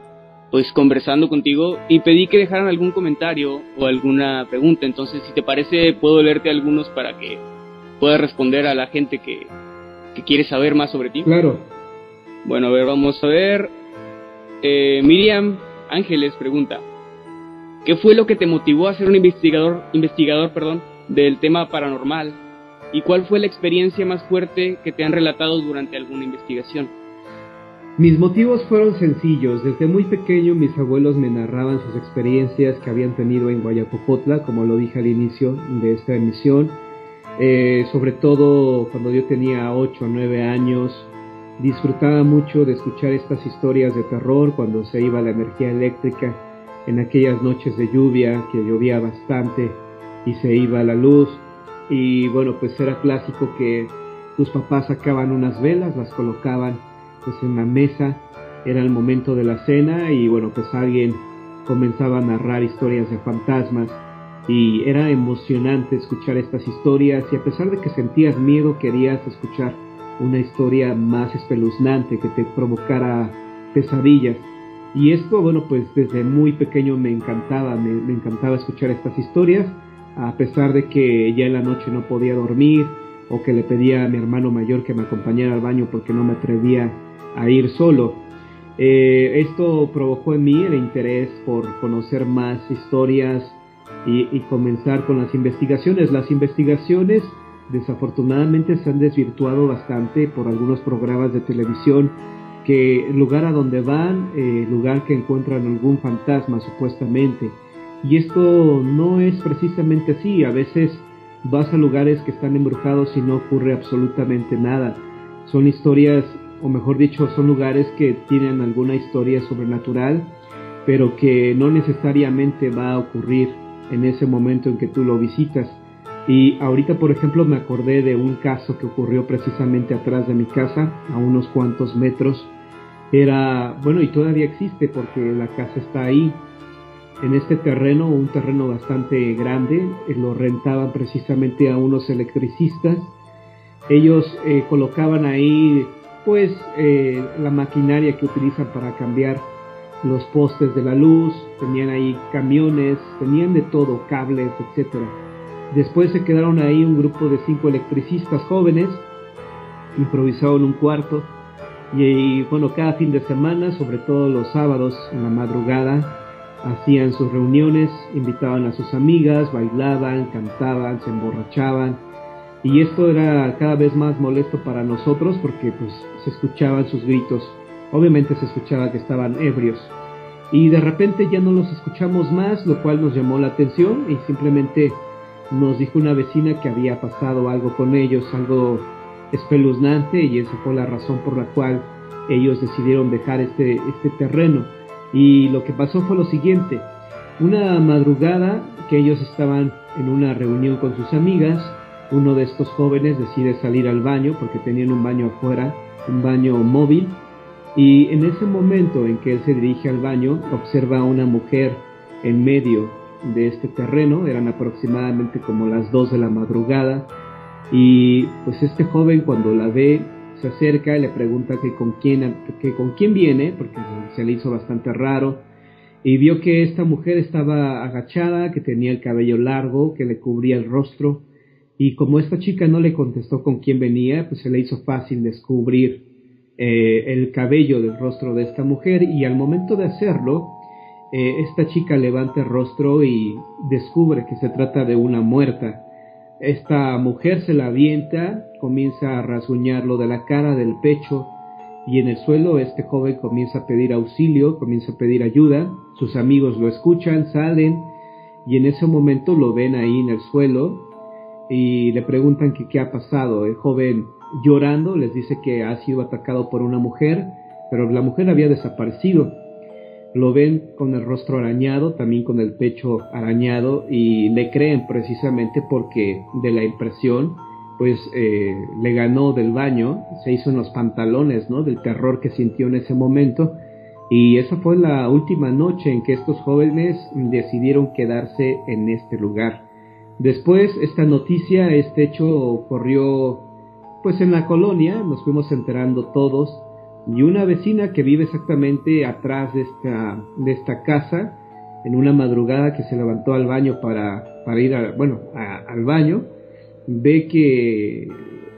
pues conversando contigo y pedí que dejaran algún comentario o alguna pregunta. Entonces, si te parece, puedo leerte algunos para que puedas responder a la gente que quiere saber más sobre ti. Claro. Bueno, a ver, vamos a ver. Miriam Ángeles pregunta: ¿qué fue lo que te motivó a ser un investigador, del tema paranormal? ¿Y cuál fue la experiencia más fuerte que te han relatado durante alguna investigación? Mis motivos fueron sencillos. Desde muy pequeño mis abuelos me narraban sus experiencias que habían tenido en Guayacopotla, como lo dije al inicio de esta emisión. Sobre todo cuando yo tenía 8 o 9 años, disfrutaba mucho de escuchar estas historias de terror cuando se iba la energía eléctrica, en aquellas noches de lluvia, que llovía bastante y se iba la luz. Y bueno, pues era clásico que tus papás sacaban unas velas, las colocaban pues en la mesa, era el momento de la cena y bueno, pues alguien comenzaba a narrar historias de fantasmas y era emocionante escuchar estas historias, y a pesar de que sentías miedo, querías escuchar una historia más espeluznante que te provocara pesadillas. Y esto, bueno, pues desde muy pequeño me encantaba escuchar estas historias, a pesar de que ya en la noche no podía dormir, o que le pedía a mi hermano mayor que me acompañara al baño porque no me atrevía a ir solo. Esto provocó en mí el interés por conocer más historias y comenzar con las investigaciones. Las investigaciones desafortunadamente se han desvirtuado bastante por algunos programas de televisión, que lugar a donde van, lugar que encuentran algún fantasma supuestamente, y esto no es precisamente así. A veces vas a lugares que están embrujados y no ocurre absolutamente nada. Son historias, o mejor dicho, son lugares que tienen alguna historia sobrenatural, pero que no necesariamente va a ocurrir en ese momento en que tú lo visitas. Y ahorita, por ejemplo, me acordé de un caso que ocurrió precisamente atrás de mi casa, a unos cuantos metros. Era, bueno, y todavía existe porque la casa está ahí, en este terreno, un terreno bastante grande. Lo rentaban precisamente a unos electricistas. Ellos colocaban ahí pues la maquinaria que utilizan para cambiar los postes de la luz, tenían ahí camiones, tenían de todo, cables, etcétera. Después se quedaron ahí un grupo de 5 electricistas jóvenes, improvisaron un cuarto y bueno, cada fin de semana, sobre todo los sábados en la madrugada, hacían sus reuniones, invitaban a sus amigas, bailaban, cantaban, se emborrachaban, y esto era cada vez más molesto para nosotros porque pues se escuchaban sus gritos. Obviamente se escuchaba que estaban ebrios, y de repente ya no los escuchamos más, lo cual nos llamó la atención, y simplemente nos dijo una vecina que había pasado algo con ellos, algo espeluznante, y esa fue la razón por la cual ellos decidieron dejar este terreno. Y lo que pasó fue lo siguiente: una madrugada que ellos estaban en una reunión con sus amigas, uno de estos jóvenes decide salir al baño porque tenían un baño afuera, un baño móvil, y en ese momento en que él se dirige al baño, observa a una mujer en medio de este terreno. Eran aproximadamente como las 2 de la madrugada, y pues este joven, cuando la ve, se acerca y le pregunta que con quién viene, porque se le hizo bastante raro, y vio que esta mujer estaba agachada, que tenía el cabello largo, que le cubría el rostro, y como esta chica no le contestó con quién venía, pues se le hizo fácil descubrir el cabello del rostro de esta mujer, y al momento de hacerlo, esta chica levanta el rostro y descubre que se trata de una muerta. Esta mujer se la avienta, comienza a rasguñarlo de la cara, del pecho, y en el suelo este joven comienza a pedir auxilio, comienza a pedir ayuda. Sus amigos lo escuchan, salen, y en ese momento lo ven ahí en el suelo y le preguntan que qué ha pasado. El joven, llorando, les dice que ha sido atacado por una mujer, pero la mujer había desaparecido. Lo ven con el rostro arañado, también con el pecho arañado, y le creen precisamente porque de la impresión, pues le ganó del baño, se hizo en los pantalones, ¿no?, del terror que sintió en ese momento. Y esa fue la última noche en que estos jóvenes decidieron quedarse en este lugar. Después, esta noticia, este hecho corrió pues en la colonia, nos fuimos enterando todos, y una vecina que vive exactamente atrás de esta casa, en una madrugada que se levantó al baño para ir al baño, ve que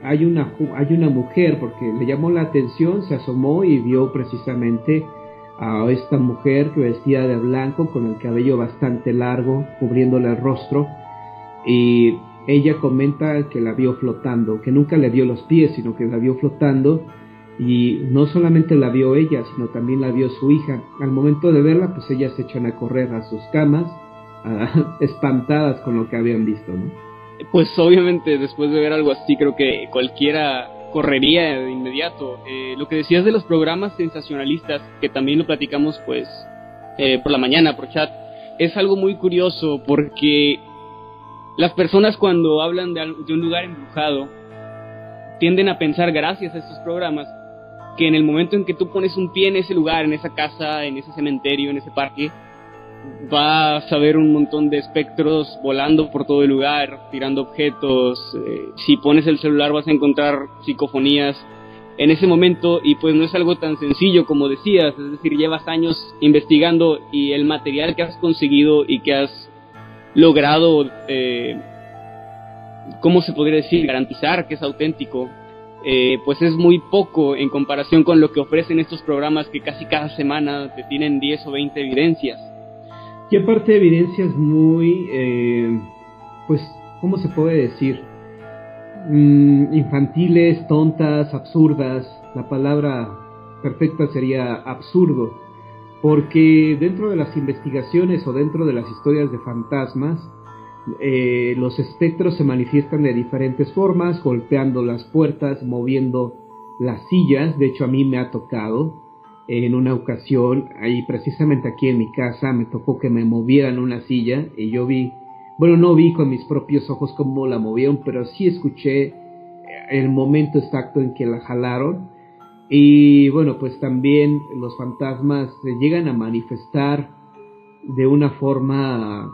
hay una mujer, porque le llamó la atención, se asomó y vio precisamente a esta mujer que vestía de blanco, con el cabello bastante largo, cubriéndole el rostro, y ella comenta que la vio flotando, que nunca le vio los pies, sino que la vio flotando, y no solamente la vio ella, sino también la vio su hija. Al momento de verla, pues ellas se echan a correr a sus camas, espantadas con lo que habían visto, ¿no? Pues obviamente después de ver algo así, creo que cualquiera correría de inmediato. Lo que decías de los programas sensacionalistas, que también lo platicamos pues por la mañana, por chat, es algo muy curioso, porque las personas cuando hablan de un lugar embrujado tienden a pensar, gracias a estos programas, que en el momento en que tú pones un pie en ese lugar, en esa casa, en ese cementerio, en ese parque, vas a ver un montón de espectros volando por todo el lugar, tirando objetos. Si pones el celular vas a encontrar psicofonías en ese momento, y pues no es algo tan sencillo como decías. Es decir, llevas años investigando, y el material que has conseguido y que has logrado, ¿cómo se podría decir?, garantizar que es auténtico, pues es muy poco en comparación con lo que ofrecen estos programas, que casi cada semana te tienen 10 o 20 evidencias. Y aparte evidencias muy, pues, ¿cómo se puede decir? Infantiles, tontas, absurdas. La palabra perfecta sería absurdo, porque dentro de las investigaciones o dentro de las historias de fantasmas, los espectros se manifiestan de diferentes formas, golpeando las puertas, moviendo las sillas. De hecho, a mí me ha tocado en una ocasión, ahí precisamente aquí en mi casa, me tocó que me movieran una silla, y yo no vi con mis propios ojos cómo la movieron, pero sí escuché el momento exacto en que la jalaron. Y bueno, pues también los fantasmas se llegan a manifestar de una forma,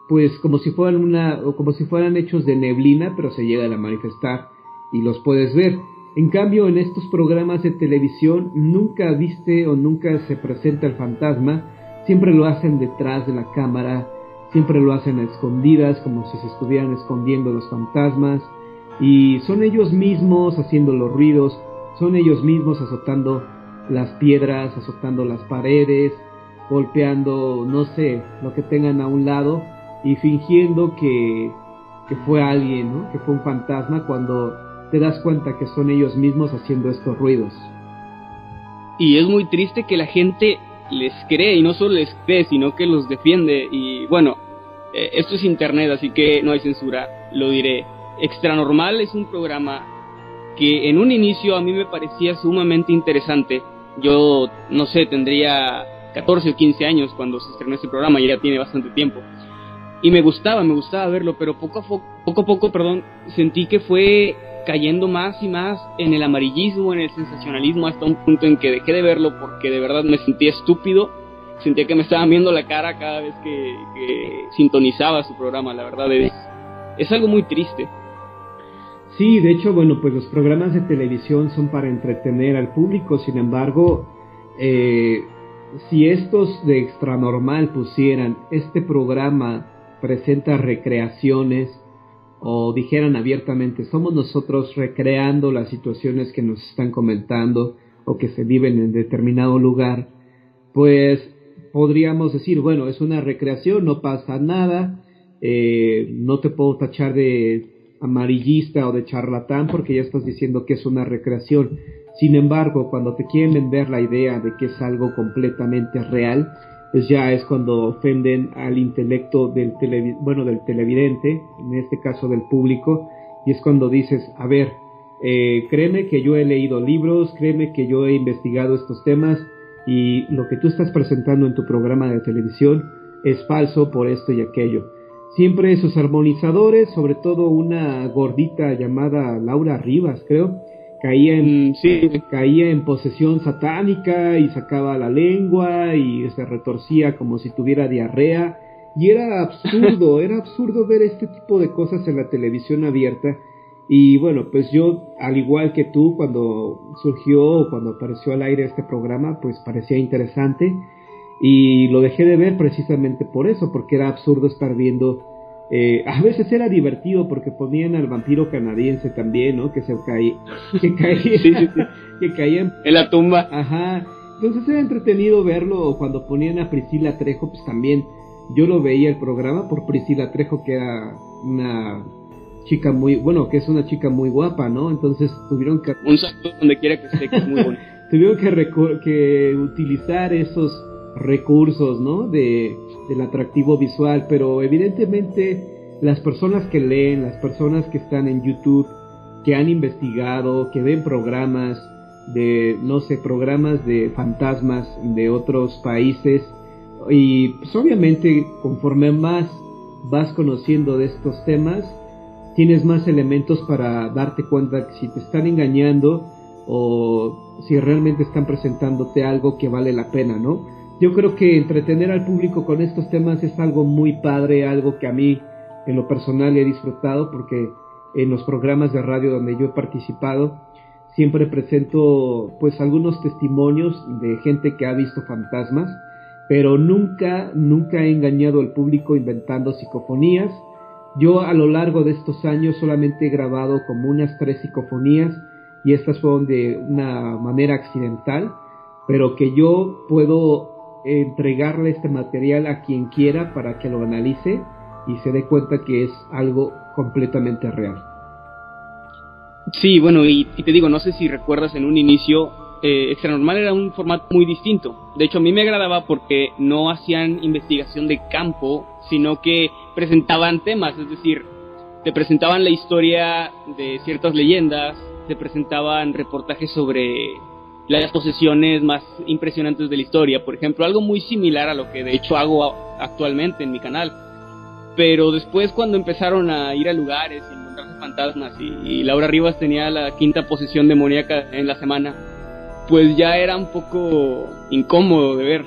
pues como si fueran hechos de neblina, pero se llegan a manifestar y los puedes ver. En cambio, en estos programas de televisión nunca viste o nunca se presenta el fantasma, siempre lo hacen detrás de la cámara, siempre lo hacen a escondidas, como si se estuvieran escondiendo los fantasmas, y son ellos mismos haciendo los ruidos, son ellos mismos azotando las piedras, azotando las paredes, golpeando, no sé, lo que tengan a un lado, y fingiendo que fue alguien, ¿no?, que fue un fantasma, cuando te das cuenta que son ellos mismos haciendo estos ruidos. Y es muy triste que la gente les cree, y no solo les cree, sino que los defiende. Y bueno, esto es internet, así que no hay censura, lo diré. Extranormal es un programa que en un inicio a mí me parecía sumamente interesante. Yo, no sé, tendría 14 o 15 años cuando se estrenó este programa, y ya tiene bastante tiempo. Y me gustaba verlo, pero poco a poco, sentí que fue cayendo más y más en el amarillismo, en el sensacionalismo, hasta un punto en que dejé de verlo, porque de verdad me sentía estúpido, sentía que me estaban viendo la cara cada vez que sintonizaba su programa. La verdad es algo muy triste. Sí, de hecho, bueno, pues los programas de televisión son para entretener al público. Sin embargo, si estos de Extranormal pusieran, este programa presenta recreaciones, o dijeran abiertamente, somos nosotros recreando las situaciones que nos están comentando o que se viven en determinado lugar, pues podríamos decir, bueno, es una recreación, no pasa nada, no te puedo tachar de amarillista o de charlatán porque ya estás diciendo que es una recreación. Sin embargo, cuando te quieren vender la idea de que es algo completamente real, pues ya es cuando ofenden al intelecto del televidente, en este caso del público, y es cuando dices, a ver, créeme que yo he leído libros, créeme que yo he investigado estos temas, y lo que tú estás presentando en tu programa de televisión es falso por esto y aquello. Siempre sus armonizadores, sobre todo una gordita llamada Laura Rivas, creo, caía en posesión satánica y sacaba la lengua y se retorcía como si tuviera diarrea, y era absurdo ver este tipo de cosas en la televisión abierta. Y bueno, pues yo, al igual que tú, cuando surgió o cuando apareció al aire este programa, pues parecía interesante y lo dejé de ver precisamente por eso, porque era absurdo estar viendo. A veces era divertido porque ponían al vampiro canadiense también, ¿no? Que caía en la tumba. Ajá. Entonces era entretenido verlo. Cuando ponían a Priscila Trejo, pues también yo lo veía el programa por Priscila Trejo, que era una chica que es una chica muy guapa, ¿no? Entonces tuvieron que... Un saludo donde quiera que esté, que es muy bonito. Tuvieron que utilizar esos recursos, ¿no? Del atractivo visual, pero evidentemente las personas que leen, las personas que están en YouTube, que han investigado, que ven programas programas de fantasmas de otros países, y pues obviamente conforme más vas conociendo de estos temas, tienes más elementos para darte cuenta que si te están engañando o si realmente están presentándote algo que vale la pena, ¿no? Yo creo que entretener al público con estos temas es algo muy padre, algo que a mí en lo personal he disfrutado, porque en los programas de radio donde yo he participado siempre presento pues algunos testimonios de gente que ha visto fantasmas, pero nunca he engañado al público inventando psicofonías. Yo a lo largo de estos años solamente he grabado como unas 3 psicofonías, y estas fueron de una manera accidental, pero que yo puedo entregarle este material a quien quiera para que lo analice y se dé cuenta que es algo completamente real. Sí, bueno, y te digo, no sé si recuerdas, en un inicio Extra Normal era un formato muy distinto. De hecho, a mí me agradaba porque no hacían investigación de campo, sino que presentaban temas, es decir, te presentaban la historia de ciertas leyendas, te presentaban reportajes sobre las posesiones más impresionantes de la historia, por ejemplo, algo muy similar a lo que de hecho hago actualmente en mi canal. Pero después, cuando empezaron a ir a lugares y encontrarse fantasmas, y Laura Rivas tenía la 5ª posesión demoníaca en la semana, pues ya era un poco incómodo de ver.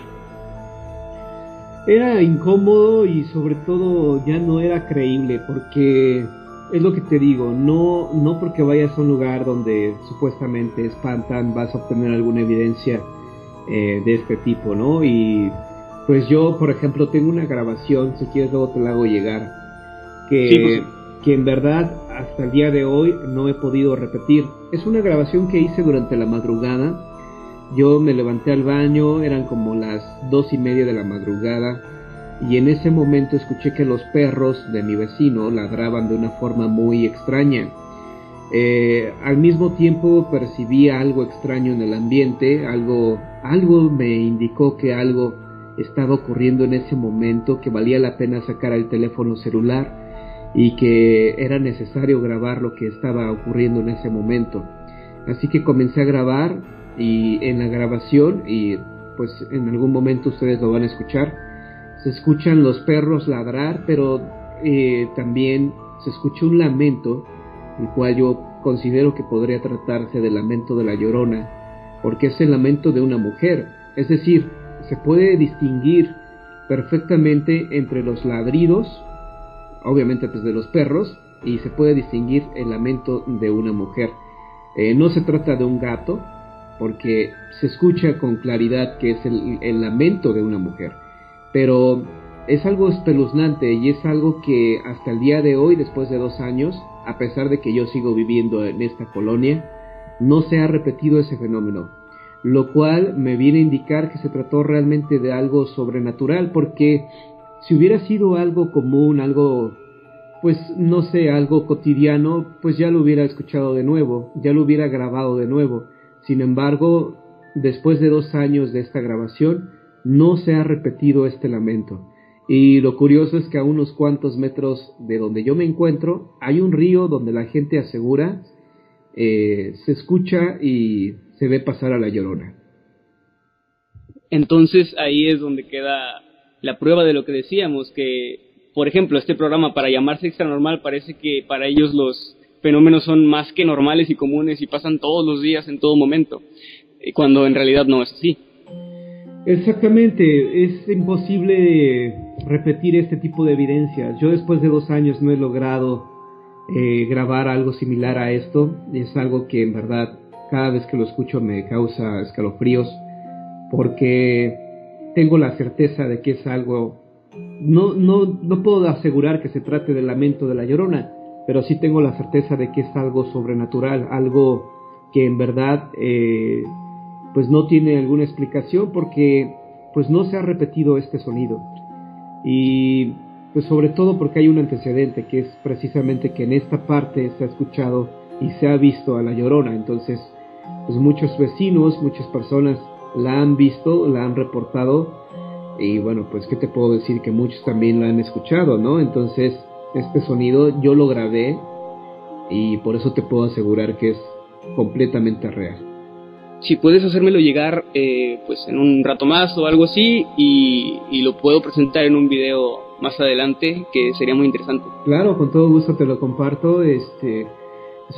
Era incómodo y sobre todo ya no era creíble, porque es lo que te digo, no porque vayas a un lugar donde supuestamente espantan vas a obtener alguna evidencia de este tipo, ¿no? Y pues yo, por ejemplo, tengo una grabación, si quieres luego te la hago llegar, que en verdad hasta el día de hoy no he podido repetir. Es una grabación que hice durante la madrugada. Yo me levanté al baño, eran como las 2:30 de la madrugada, y en ese momento escuché que los perros de mi vecino ladraban de una forma muy extraña. Al mismo tiempo percibí algo extraño en el ambiente, algo me indicó que algo estaba ocurriendo en ese momento, que valía la pena sacar el teléfono celular y que era necesario grabar lo que estaba ocurriendo en ese momento. Así que comencé a grabar, y en la grabación, y pues en algún momento ustedes lo van a escuchar, se escuchan los perros ladrar, pero también se escucha un lamento, el cual yo considero que podría tratarse del lamento de la Llorona, porque es el lamento de una mujer. Es decir, se puede distinguir perfectamente entre los ladridos, obviamente pues de los perros, y se puede distinguir el lamento de una mujer. No se trata de un gato, porque se escucha con claridad que es el lamento de una mujer, pero es algo espeluznante y es algo que hasta el día de hoy, después de 2 años, a pesar de que yo sigo viviendo en esta colonia, no se ha repetido ese fenómeno, lo cual me viene a indicar que se trató realmente de algo sobrenatural, porque si hubiera sido algo común, algo, pues no sé, algo cotidiano, pues ya lo hubiera escuchado de nuevo, ya lo hubiera grabado de nuevo. Sin embargo, después de 2 años de esta grabación, no se ha repetido este lamento. Y lo curioso es que a unos cuantos metros de donde yo me encuentro, hay un río donde la gente asegura se escucha y se ve pasar a la Llorona. Entonces ahí es donde queda la prueba de lo que decíamos, que, por ejemplo, este programa, para llamarse Extranormal, parece que para ellos los fenómenos son más que normales y comunes y pasan todos los días, en todo momento, cuando en realidad no es así. Exactamente, es imposible repetir este tipo de evidencias. Yo después de 2 años no he logrado grabar algo similar a esto. Es algo que en verdad cada vez que lo escucho me causa escalofríos, porque tengo la certeza de que es algo, no puedo asegurar que se trate del lamento de la Llorona, pero sí tengo la certeza de que es algo sobrenatural, algo que en verdad pues no tiene alguna explicación, porque pues no se ha repetido este sonido. Y pues sobre todo porque hay un antecedente, que es precisamente que en esta parte se ha escuchado y se ha visto a la Llorona. Entonces pues muchos vecinos, muchas personas la han visto, la han reportado, y bueno, pues qué te puedo decir, que muchos también la han escuchado, ¿no? Entonces este sonido yo lo grabé y por eso te puedo asegurar que es completamente real. Si puedes hacérmelo llegar pues en un rato más o algo así, y lo puedo presentar en un video más adelante, que sería muy interesante. Claro, con todo gusto te lo comparto. Es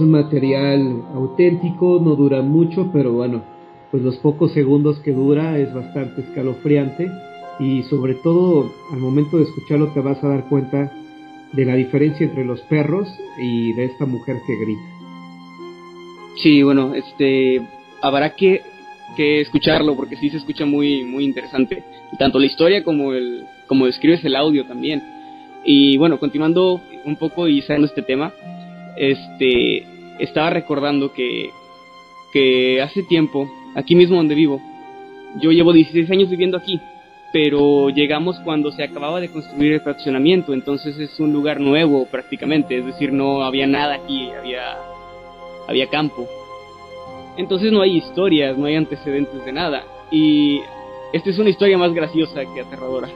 un material auténtico, no dura mucho, pero bueno, pues los pocos segundos que dura es bastante escalofriante, y sobre todo al momento de escucharlo te vas a dar cuenta de la diferencia entre los perros y de esta mujer que grita. Sí, bueno, habrá que escucharlo, porque sí se escucha muy muy interesante, tanto la historia como describes el audio también. Y bueno, continuando un poco y cerrando este tema, estaba recordando que hace tiempo, aquí mismo donde vivo, yo llevo 16 años viviendo aquí, pero llegamos cuando se acababa de construir el fraccionamiento, entonces es un lugar nuevo prácticamente, es decir, no había nada aquí, había campo. Entonces no hay historias, no hay antecedentes de nada. Y esta es una historia más graciosa que aterradora.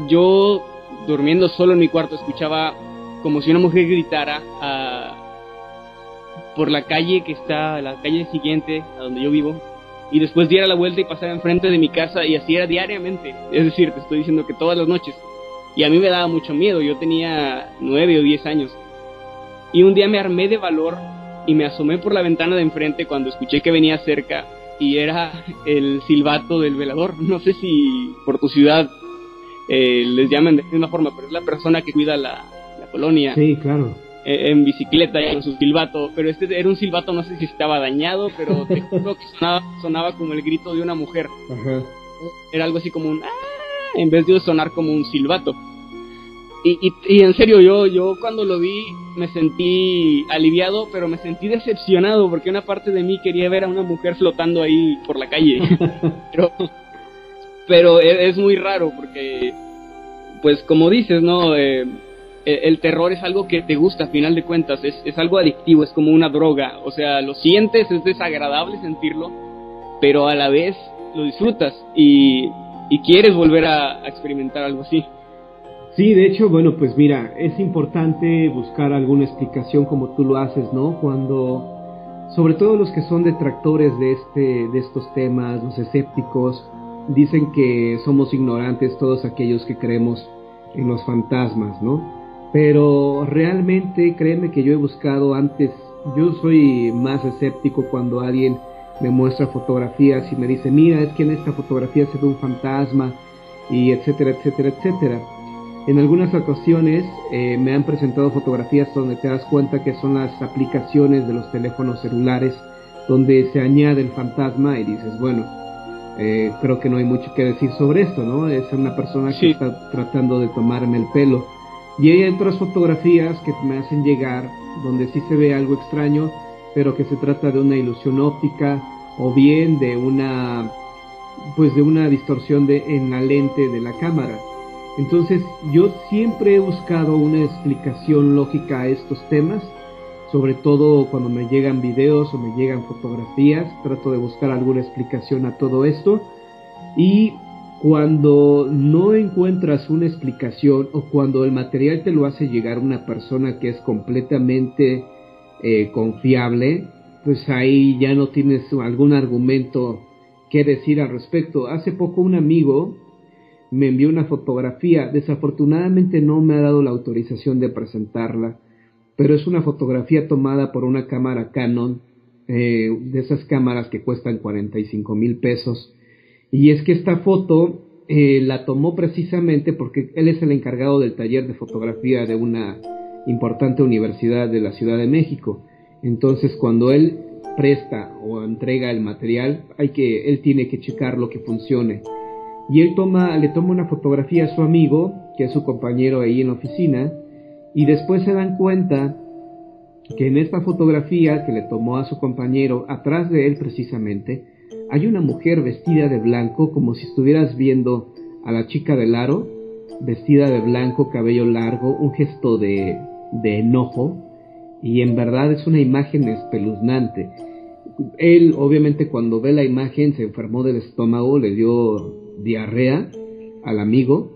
Yo, durmiendo solo en mi cuarto, escuchaba como si una mujer gritara por la calle que está, la calle siguiente a donde yo vivo, y después diera la vuelta y pasara enfrente de mi casa, y así era diariamente. Es decir, te estoy diciendo que todas las noches. Y a mí me daba mucho miedo, yo tenía 9 o 10 años. Y un día me armé de valor y me asomé por la ventana de enfrente cuando escuché que venía cerca, y era el silbato del velador. No sé si por tu ciudad les llaman de la misma forma, pero es la persona que cuida la colonia. Sí, claro. En bicicleta y con su silbato, pero era un silbato, no sé si estaba dañado, pero te juro que sonaba como el grito de una mujer. Ajá. Era algo así como un en vez de sonar como un silbato. Y en serio, yo cuando lo vi me sentí aliviado, pero me sentí decepcionado, porque una parte de mí quería ver a una mujer flotando ahí por la calle. pero es muy raro, porque pues como dices, ¿no? El terror es algo que te gusta, a final de cuentas, es algo adictivo, es como una droga. O sea, lo sientes, es desagradable sentirlo, pero a la vez lo disfrutas y quieres volver a experimentar algo así. Sí, de hecho, bueno, pues mira, es importante buscar alguna explicación como tú lo haces, ¿no? Cuando, sobre todo los que son detractores de estos temas, los escépticos, dicen que somos ignorantes todos aquellos que creemos en los fantasmas, ¿no? Pero realmente, créeme que yo he buscado antes, yo soy más escéptico cuando alguien me muestra fotografías y me dice, mira, es que en esta fotografía se ve un fantasma, y etcétera, etcétera, etcétera. En algunas ocasiones me han presentado fotografías donde te das cuenta que son las aplicaciones de los teléfonos celulares donde se añade el fantasma, y dices, bueno, creo que no hay mucho que decir sobre esto, ¿no? Es una persona que está tratando de tomarme el pelo. Y hay otras fotografías que me hacen llegar donde sí se ve algo extraño, pero que se trata de una ilusión óptica o bien de una distorsión en la lente de la cámara. Entonces yo siempre he buscado una explicación lógica a estos temas, sobre todo cuando me llegan videos o me llegan fotografías, trato de buscar alguna explicación a todo esto. Y cuando no encuentras una explicación o cuando el material te lo hace llegar una persona que es completamente confiable, pues ahí ya no tienes algún argumento que decir al respecto. Hace poco un amigo me envió una fotografía, desafortunadamente no me ha dado la autorización de presentarla, pero es una fotografía tomada por una cámara Canon, de esas cámaras que cuestan 45,000 pesos. Y es que esta foto la tomó precisamente porque él es el encargado del taller de fotografía de una importante universidad de la Ciudad de México. Entonces, cuando él presta o entrega el material, él tiene que checar lo que funcione. Y él le toma una fotografía a su amigo, que es su compañero ahí en la oficina, y después se dan cuenta que en esta fotografía que le tomó a su compañero, atrás de él precisamente, hay una mujer vestida de blanco, como si estuvieras viendo a la chica del aro, vestida de blanco, cabello largo, un gesto de enojo, y en verdad es una imagen espeluznante. Él, obviamente, cuando ve la imagen se enfermó del estómago, le dio diarrea al amigo,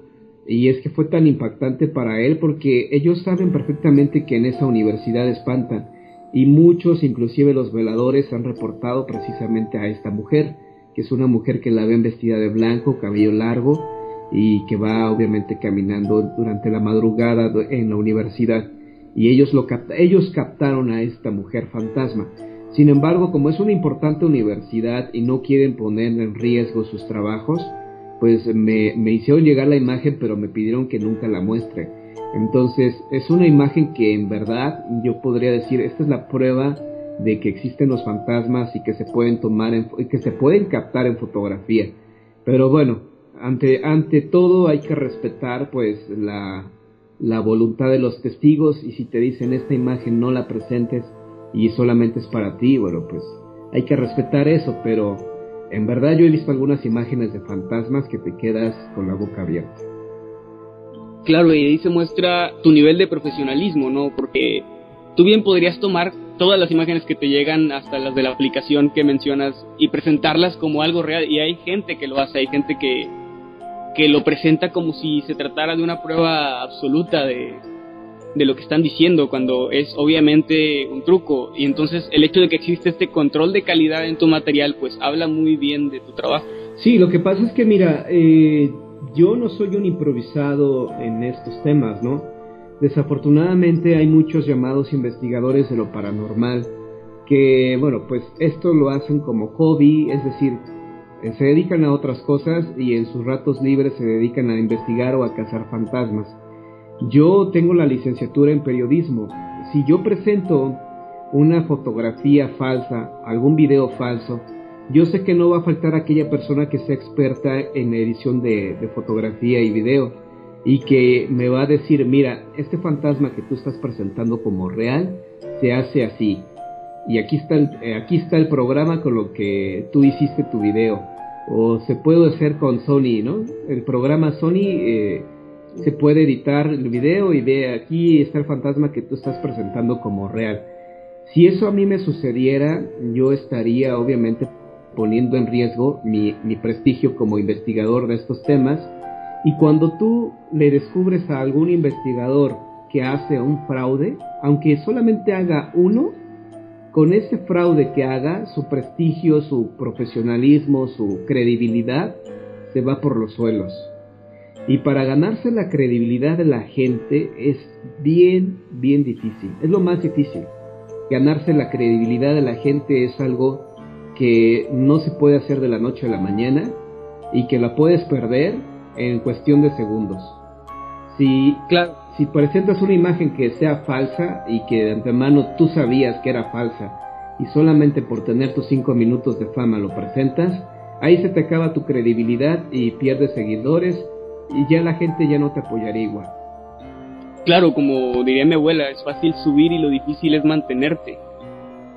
y es que fue tan impactante para él porque ellos saben perfectamente que en esa universidad espantan, y muchos, inclusive los veladores, han reportado precisamente a esta mujer, que es una mujer que la ven vestida de blanco, cabello largo, y que va obviamente caminando durante la madrugada en la universidad, y ellos captaron a esta mujer fantasma. Sin embargo, como es una importante universidad y no quieren poner en riesgo sus trabajos, pues me hicieron llegar la imagen, pero me pidieron que nunca la muestre. Entonces es una imagen que en verdad yo podría decir, esta es la prueba de que existen los fantasmas y que se pueden que se pueden captar en fotografía. Pero bueno, ante todo hay que respetar pues la voluntad de los testigos, y si te dicen esta imagen no la presentes y solamente es para ti, bueno, pues hay que respetar eso. Pero en verdad yo he visto algunas imágenes de fantasmas que te quedas con la boca abierta. Claro, y ahí se muestra tu nivel de profesionalismo, ¿no? Porque tú bien podrías tomar todas las imágenes que te llegan, hasta las de la aplicación que mencionas, y presentarlas como algo real, y hay gente que lo hace, hay gente que lo presenta como si se tratara de una prueba absoluta de lo que están diciendo, cuando es obviamente un truco. Y entonces el hecho de que existe este control de calidad en tu material, pues habla muy bien de tu trabajo. Sí, lo que pasa es que mira, yo no soy un improvisado en estos temas, ¿no? Desafortunadamente hay muchos llamados investigadores de lo paranormal que, bueno, pues esto lo hacen como hobby, es decir, se dedican a otras cosas y en sus ratos libres se dedican a investigar o a cazar fantasmas. Yo tengo la licenciatura en periodismo. Si yo presento una fotografía falsa, algún video falso, yo sé que no va a faltar aquella persona que sea experta en edición de fotografía y video y que me va a decir, mira, este fantasma que tú estás presentando como real se hace así, y aquí está el programa con lo que tú hiciste tu video, o se puede hacer con Sony, ¿no? El programa Sony se puede editar el video y ve, aquí está el fantasma que tú estás presentando como real. Si eso a mí me sucediera, yo estaría obviamente poniendo en riesgo mi prestigio como investigador de estos temas. Y cuando tú le descubres a algún investigador que hace un fraude, aunque solamente haga uno, con ese fraude que haga, su prestigio, su profesionalismo, su credibilidad se va por los suelos. Y para ganarse la credibilidad de la gente es bien difícil, es lo más difícil. Ganarse la credibilidad de la gente es algo que no se puede hacer de la noche a la mañana y que la puedes perder en cuestión de segundos. Si presentas una imagen que sea falsa y que de antemano tú sabías que era falsa y solamente por tener tus 5 minutos de fama lo presentas, ahí se te acaba tu credibilidad y pierdes seguidores y ya la gente ya no te apoyaría igual. Claro, como diría mi abuela, es fácil subir y lo difícil es mantenerte.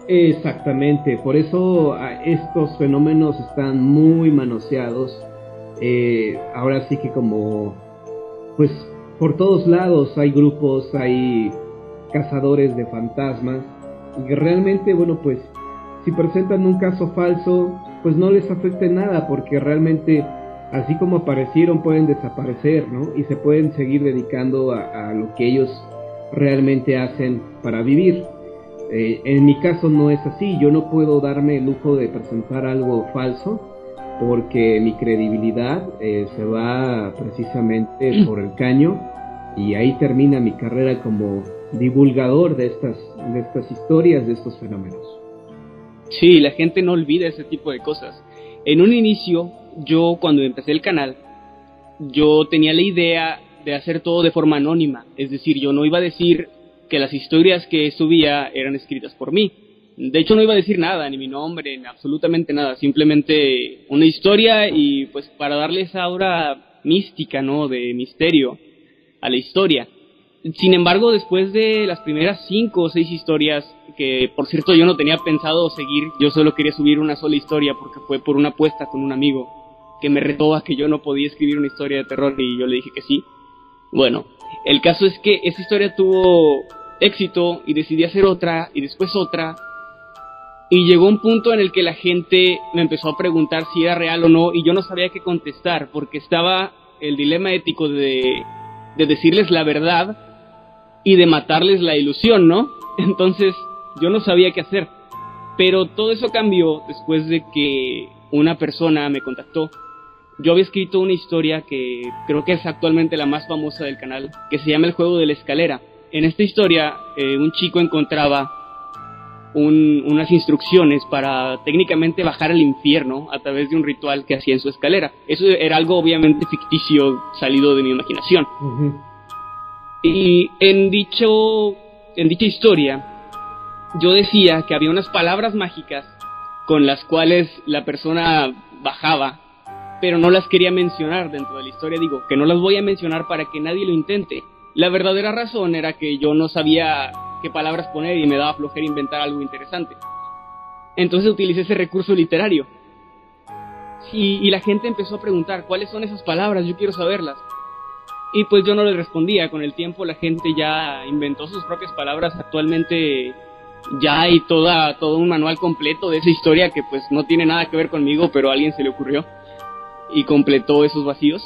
Exactamente, por eso estos fenómenos están muy manoseados. Ahora sí que como, pues por todos lados hay grupos, hay cazadores de fantasmas, y que realmente, bueno, pues si presentan un caso falso, pues no les afecta en nada, porque realmente así como aparecieron pueden desaparecer, ¿no? Y se pueden seguir dedicando a lo que ellos realmente hacen para vivir. En mi caso no es así, yo no puedo darme el lujo de presentar algo falso, porque mi credibilidad se va precisamente por el caño, y ahí termina mi carrera como divulgador de estas historias, de estos fenómenos. Sí, la gente no olvida ese tipo de cosas. En un inicio, yo cuando empecé el canal, yo tenía la idea de hacer todo de forma anónima, es decir, yo no iba a decir que las historias que subía eran escritas por mí. De hecho no iba a decir nada, ni mi nombre, ni absolutamente nada, simplemente una historia y pues para darle esa aura mística, ¿no?, de misterio a la historia. Sin embargo, después de las primeras 5 o 6 historias, que por cierto yo no tenía pensado seguir, yo solo quería subir una sola historia porque fue por una apuesta con un amigo que me retó a que yo no podía escribir una historia de terror y yo le dije que sí. Bueno, el caso es que esa historia tuvo éxito y decidí hacer otra y después otra, y llegó un punto en el que la gente me empezó a preguntar si era real o no y yo no sabía qué contestar porque estaba el dilema ético de decirles la verdad y de matarles la ilusión, ¿no? Entonces yo no sabía qué hacer, pero todo eso cambió después de que una persona me contactó. Yo había escrito una historia que creo que es actualmente la más famosa del canal, que se llama El juego de la escalera. En esta historia, un chico encontraba unas instrucciones para técnicamente bajar al infierno a través de un ritual que hacía en su escalera. Eso era algo obviamente ficticio, salido de mi imaginación. Uh-huh. Y en dicha historia, yo decía que había unas palabras mágicas con las cuales la persona bajaba, pero no las quería mencionar dentro de la historia. Digo, que no las voy a mencionar para que nadie lo intente. La verdadera razón era que yo no sabía qué palabras poner y me daba flojera inventar algo interesante. Entonces utilicé ese recurso literario. Y la gente empezó a preguntar, ¿cuáles son esas palabras? Yo quiero saberlas. Y pues yo no les respondía. Con el tiempo la gente ya inventó sus propias palabras. Actualmente ya hay todo un manual completo de esa historia que pues no tiene nada que ver conmigo, pero a alguien se le ocurrió y completó esos vacíos.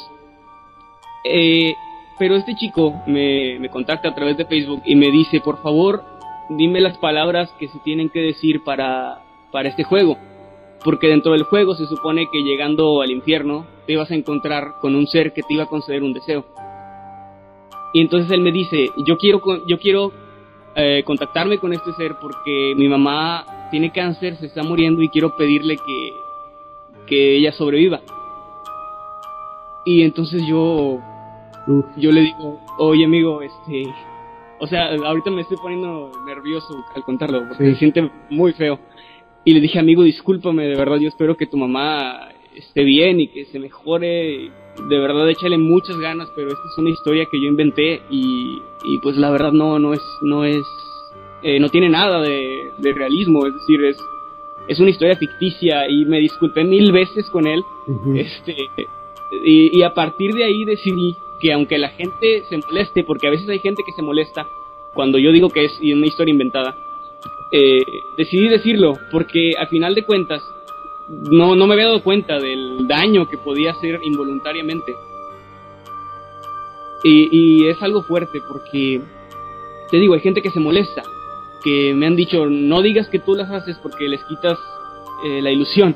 Pero este chico me contacta a través de Facebook y me dice, por favor, dime las palabras que se tienen que decir para este juego, porque dentro del juego se supone que llegando al infierno te ibas a encontrar con un ser que te iba a conceder un deseo. Y entonces él me dice, yo quiero contactarme con este ser porque mi mamá tiene cáncer, se está muriendo y quiero pedirle que ella sobreviva. Y entonces yo le digo, oye amigo, o sea, ahorita me estoy poniendo nervioso al contarlo, porque se siente muy feo. Y le dije, amigo, discúlpame, de verdad, yo espero que tu mamá esté bien y que se mejore. De verdad, échale muchas ganas, pero esta es una historia que yo inventé y pues la verdad no tiene nada de realismo, es decir, es una historia ficticia. Y me disculpé 1000 veces con él. Uh-huh. Y a partir de ahí decidí que aunque la gente se moleste, porque a veces hay gente que se molesta cuando yo digo que es una historia inventada, decidí decirlo, porque al final de cuentas no me había dado cuenta del daño que podía hacer involuntariamente. Y es algo fuerte porque, te digo, hay gente que se molesta, que me han dicho, no digas que tú las haces porque les quitas la ilusión.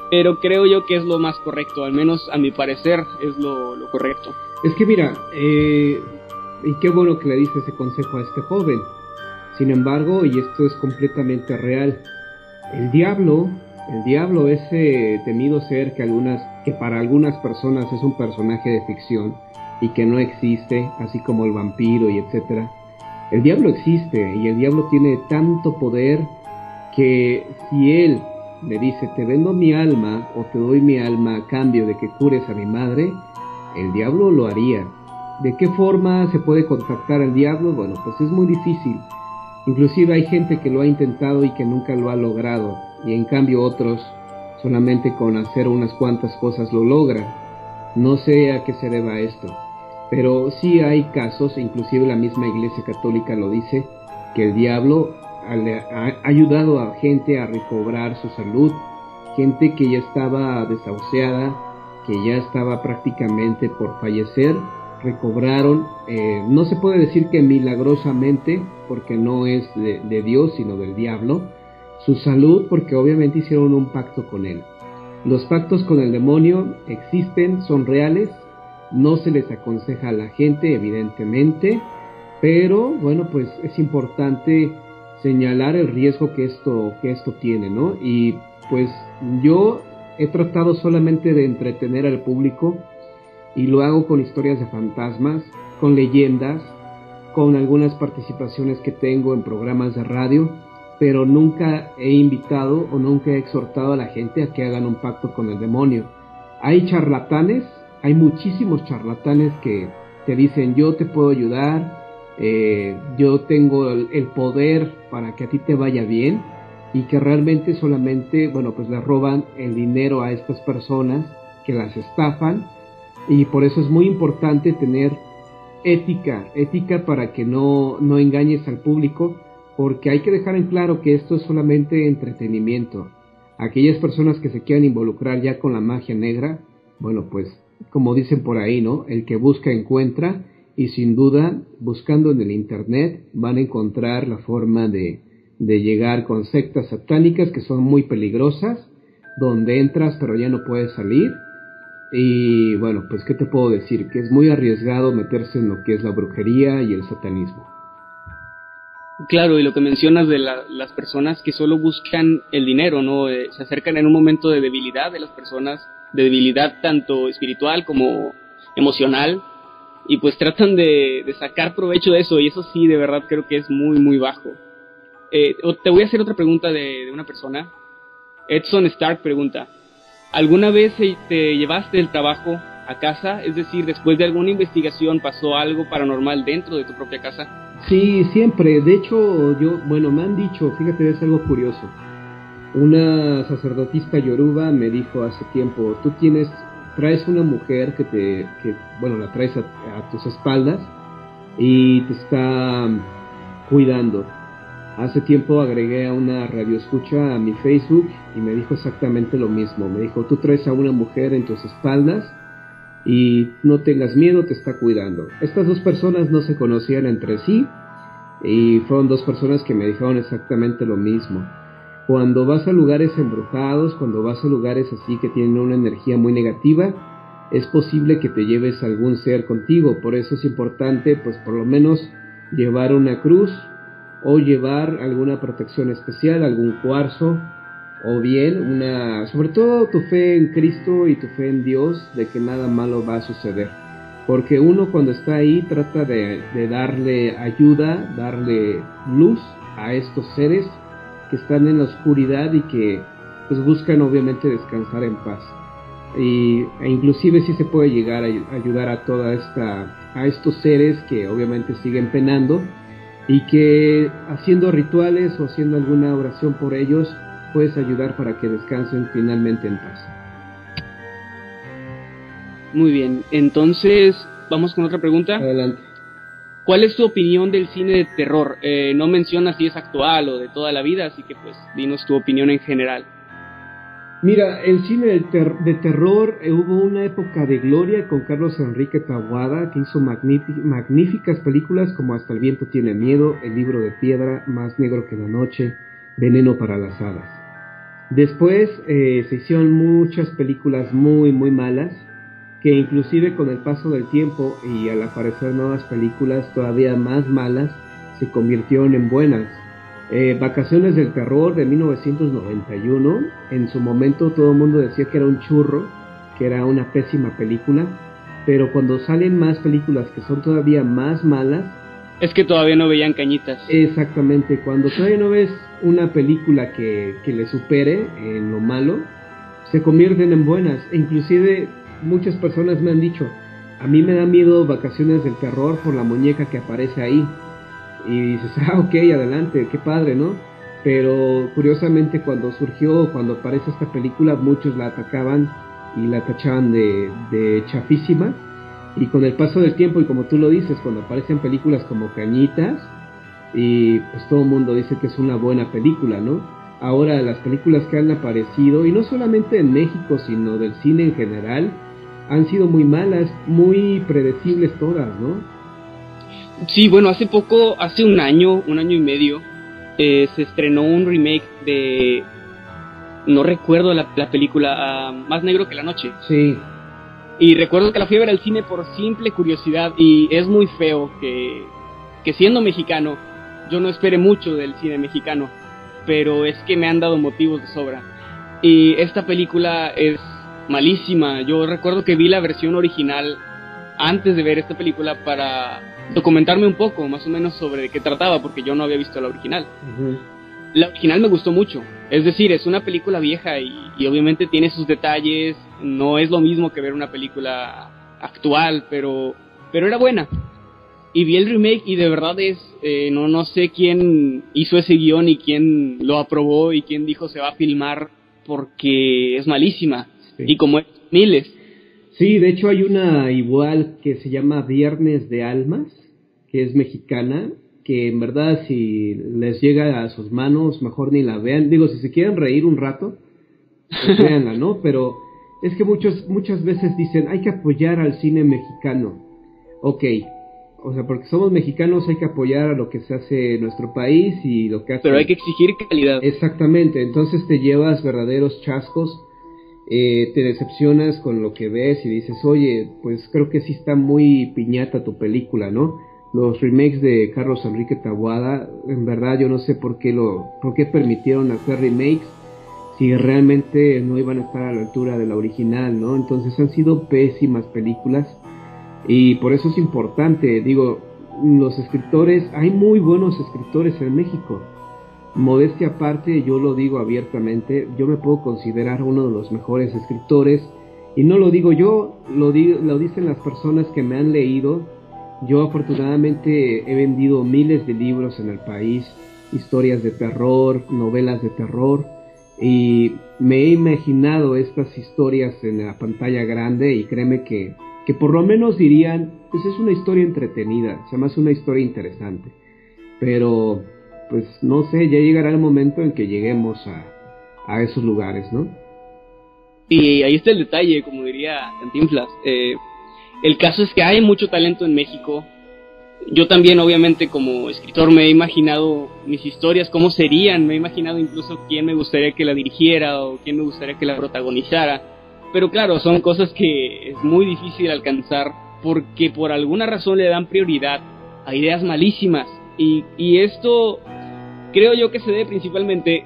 Pero creo yo que es lo más correcto, al menos a mi parecer es lo correcto. Es que mira, y qué bueno que le diste ese consejo a este joven. Sin embargo, y esto es completamente real, el diablo, ese temido ser que para algunas personas es un personaje de ficción y que no existe, así como el vampiro y etcétera. El diablo existe y el diablo tiene tanto poder que si él le dice, te vendo mi alma o te doy mi alma a cambio de que cures a mi madre, el diablo lo haría. ¿De qué forma se puede contactar al diablo? Bueno, pues es muy difícil. Inclusive hay gente que lo ha intentado y que nunca lo ha logrado, y en cambio otros solamente con hacer unas cuantas cosas lo logran. No sé a qué se deba esto, pero sí hay casos, inclusive la misma Iglesia Católica lo dice, que el diablo ha ayudado a gente a recobrar su salud, gente que ya estaba desahuciada, que ya estaba prácticamente por fallecer, recobraron, no se puede decir que milagrosamente, porque no es de Dios, sino del diablo, su salud, porque obviamente hicieron un pacto con él. Los pactos con el demonio existen, son reales, no se les aconseja a la gente, evidentemente, pero bueno, pues es importante señalar el riesgo que esto tiene, ¿no? Y pues yo he tratado solamente de entretener al público, y lo hago con historias de fantasmas, con leyendas, con algunas participaciones que tengo en programas de radio, pero nunca he invitado o nunca he exhortado a la gente a que hagan un pacto con el demonio. Hay charlatanes, hay muchísimos charlatanes que te dicen, yo te puedo ayudar, yo tengo el poder para que a ti te vaya bien, y que realmente solamente, bueno, pues le roban el dinero a estas personas, que las estafan. Y por eso es muy importante tener ética para que no engañes al público, porque hay que dejar en claro que esto es solamente entretenimiento. Aquellas personas que se quieran involucrar ya con la magia negra, bueno, pues como dicen por ahí, ¿no? El que busca encuentra, y sin duda, buscando en el internet, van a encontrar la forma de llegar con sectas satánicas que son muy peligrosas, donde entras pero ya no puedes salir. Y bueno, pues qué te puedo decir, que es muy arriesgado meterse en lo que es la brujería y el satanismo. Claro, y lo que mencionas de las personas que solo buscan el dinero, ¿no? Se acercan en un momento de debilidad de las personas, de debilidad tanto espiritual como emocional, y pues tratan de sacar provecho de eso, y eso sí, de verdad creo que es muy, muy bajo. Te voy a hacer otra pregunta de una persona. Edson Stark pregunta, ¿alguna vez te llevaste el trabajo a casa? Es decir, después de alguna investigación pasó algo paranormal dentro de tu propia casa. Sí, siempre. De hecho, me han dicho, fíjate, es algo curioso. Una sacerdotisa yoruba me dijo hace tiempo, tú traes una mujer la traes a tus espaldas y te está cuidando. Hace tiempo agregué a una radioescucha a mi Facebook y me dijo exactamente lo mismo. Me dijo, tú traes a una mujer en tus espaldas y no tengas miedo, te está cuidando. Estas dos personas no se conocían entre sí y fueron dos personas que me dijeron exactamente lo mismo. Cuando vas a lugares embrujados, cuando vas a lugares así que tienen una energía muy negativa, es posible que te lleves algún ser contigo. Por eso es importante, pues por lo menos llevar una cruz o llevar alguna protección especial, algún cuarzo, o bien sobre todo tu fe en Cristo y tu fe en Dios, de que nada malo va a suceder. Porque uno cuando está ahí trata de darle ayuda, darle luz a estos seres que están en la oscuridad y que pues buscan obviamente descansar en paz. E inclusive sí se puede llegar a ayudar a estos seres que obviamente siguen penando, y que haciendo rituales o haciendo alguna oración por ellos puedes ayudar para que descansen finalmente en paz. Muy bien, entonces vamos con otra pregunta. Adelante. ¿Cuál es tu opinión del cine de terror? No mencionas si es actual o de toda la vida, así que pues dinos tu opinión en general. Mira, el cine de terror, hubo una época de gloria con Carlos Enrique Taboada, que hizo magníficas películas como Hasta el viento tiene miedo, El libro de piedra, Más negro que la noche, Veneno para las hadas. Después se hicieron muchas películas muy muy malas, que inclusive con el paso del tiempo y al aparecer nuevas películas todavía más malas, se convirtieron en buenas. Vacaciones del terror de 1991, en su momento todo el mundo decía que era un churro, que era una pésima película, pero cuando salen más películas que son todavía más malas, Es que todavía no veían Cañitas. Exactamente, cuando todavía no ves una película que le supere en lo malo, se convierten en buenas. E inclusive muchas personas me han dicho, a mí me da miedo Vacaciones del Terror por la muñeca que aparece ahí. Y dices, ok, adelante, qué padre, ¿no? Pero curiosamente cuando aparece esta película, muchos la atacaban y la tachaban de chafísima. Y con el paso del tiempo, y como tú lo dices, cuando aparecen películas como Cañitas, y pues todo el mundo dice que es una buena película, ¿no? Ahora las películas que han aparecido, y no solamente en México, sino del cine en general, han sido muy malas, muy predecibles todas, ¿no? Sí, bueno, hace un año y medio, se estrenó un remake de, no recuerdo la película, Más negro que la noche. Sí. Y recuerdo que la fui a ver al cine por simple curiosidad, y es muy feo que siendo mexicano, yo no espere mucho del cine mexicano, pero es que me han dado motivos de sobra. Y esta película es malísima. Yo recuerdo que vi la versión original antes de ver esta película para documentarme un poco, más o menos, sobre de qué trataba, porque yo no había visto la original. Uh-huh. La original me gustó mucho, es decir, es una película vieja y obviamente tiene sus detalles, no es lo mismo que ver una película actual, pero era buena. Y vi el remake y de verdad no sé quién hizo ese guión y quién lo aprobó y quién dijo se va a filmar, porque es malísima. Sí. Y como es miles. Sí, de hecho hay una igual que se llama Viernes de Almas, que es mexicana, que en verdad si les llega a sus manos mejor ni la vean. Digo, si se quieren reír un rato, pues véanla, ¿no? Pero es que muchas veces dicen, hay que apoyar al cine mexicano. Ok, o sea, porque somos mexicanos hay que apoyar a lo que se hace en nuestro país y lo que hace... Pero hay que exigir calidad. Exactamente, entonces te llevas verdaderos chascos, te decepcionas con lo que ves y dices, oye, pues creo que sí está muy piñata tu película, ¿no? Los remakes de Carlos Enrique Taboada, en verdad yo no sé por qué permitieron hacer remakes si realmente no iban a estar a la altura de la original, ¿no? Entonces han sido pésimas películas y por eso es importante, digo, los escritores, hay muy buenos escritores en México. Modestia aparte, yo lo digo abiertamente, yo me puedo considerar uno de los mejores escritores y no lo digo yo, lo dicen las personas que me han leído. Yo afortunadamente he vendido miles de libros en el país, historias de terror, novelas de terror, y me he imaginado estas historias en la pantalla grande y créeme que por lo menos dirían, pues es una historia entretenida, se me hace una historia interesante, pero pues no sé, ya llegará el momento en que lleguemos a esos lugares, ¿no? Y ahí está el detalle, como diría Cantinflas. El caso es que hay mucho talento en México. Yo también, obviamente, como escritor me he imaginado mis historias, cómo serían, me he imaginado incluso quién me gustaría que la dirigiera o quién me gustaría que la protagonizara. Pero claro, son cosas que es muy difícil alcanzar porque por alguna razón le dan prioridad a ideas malísimas. Y esto creo yo que se debe principalmente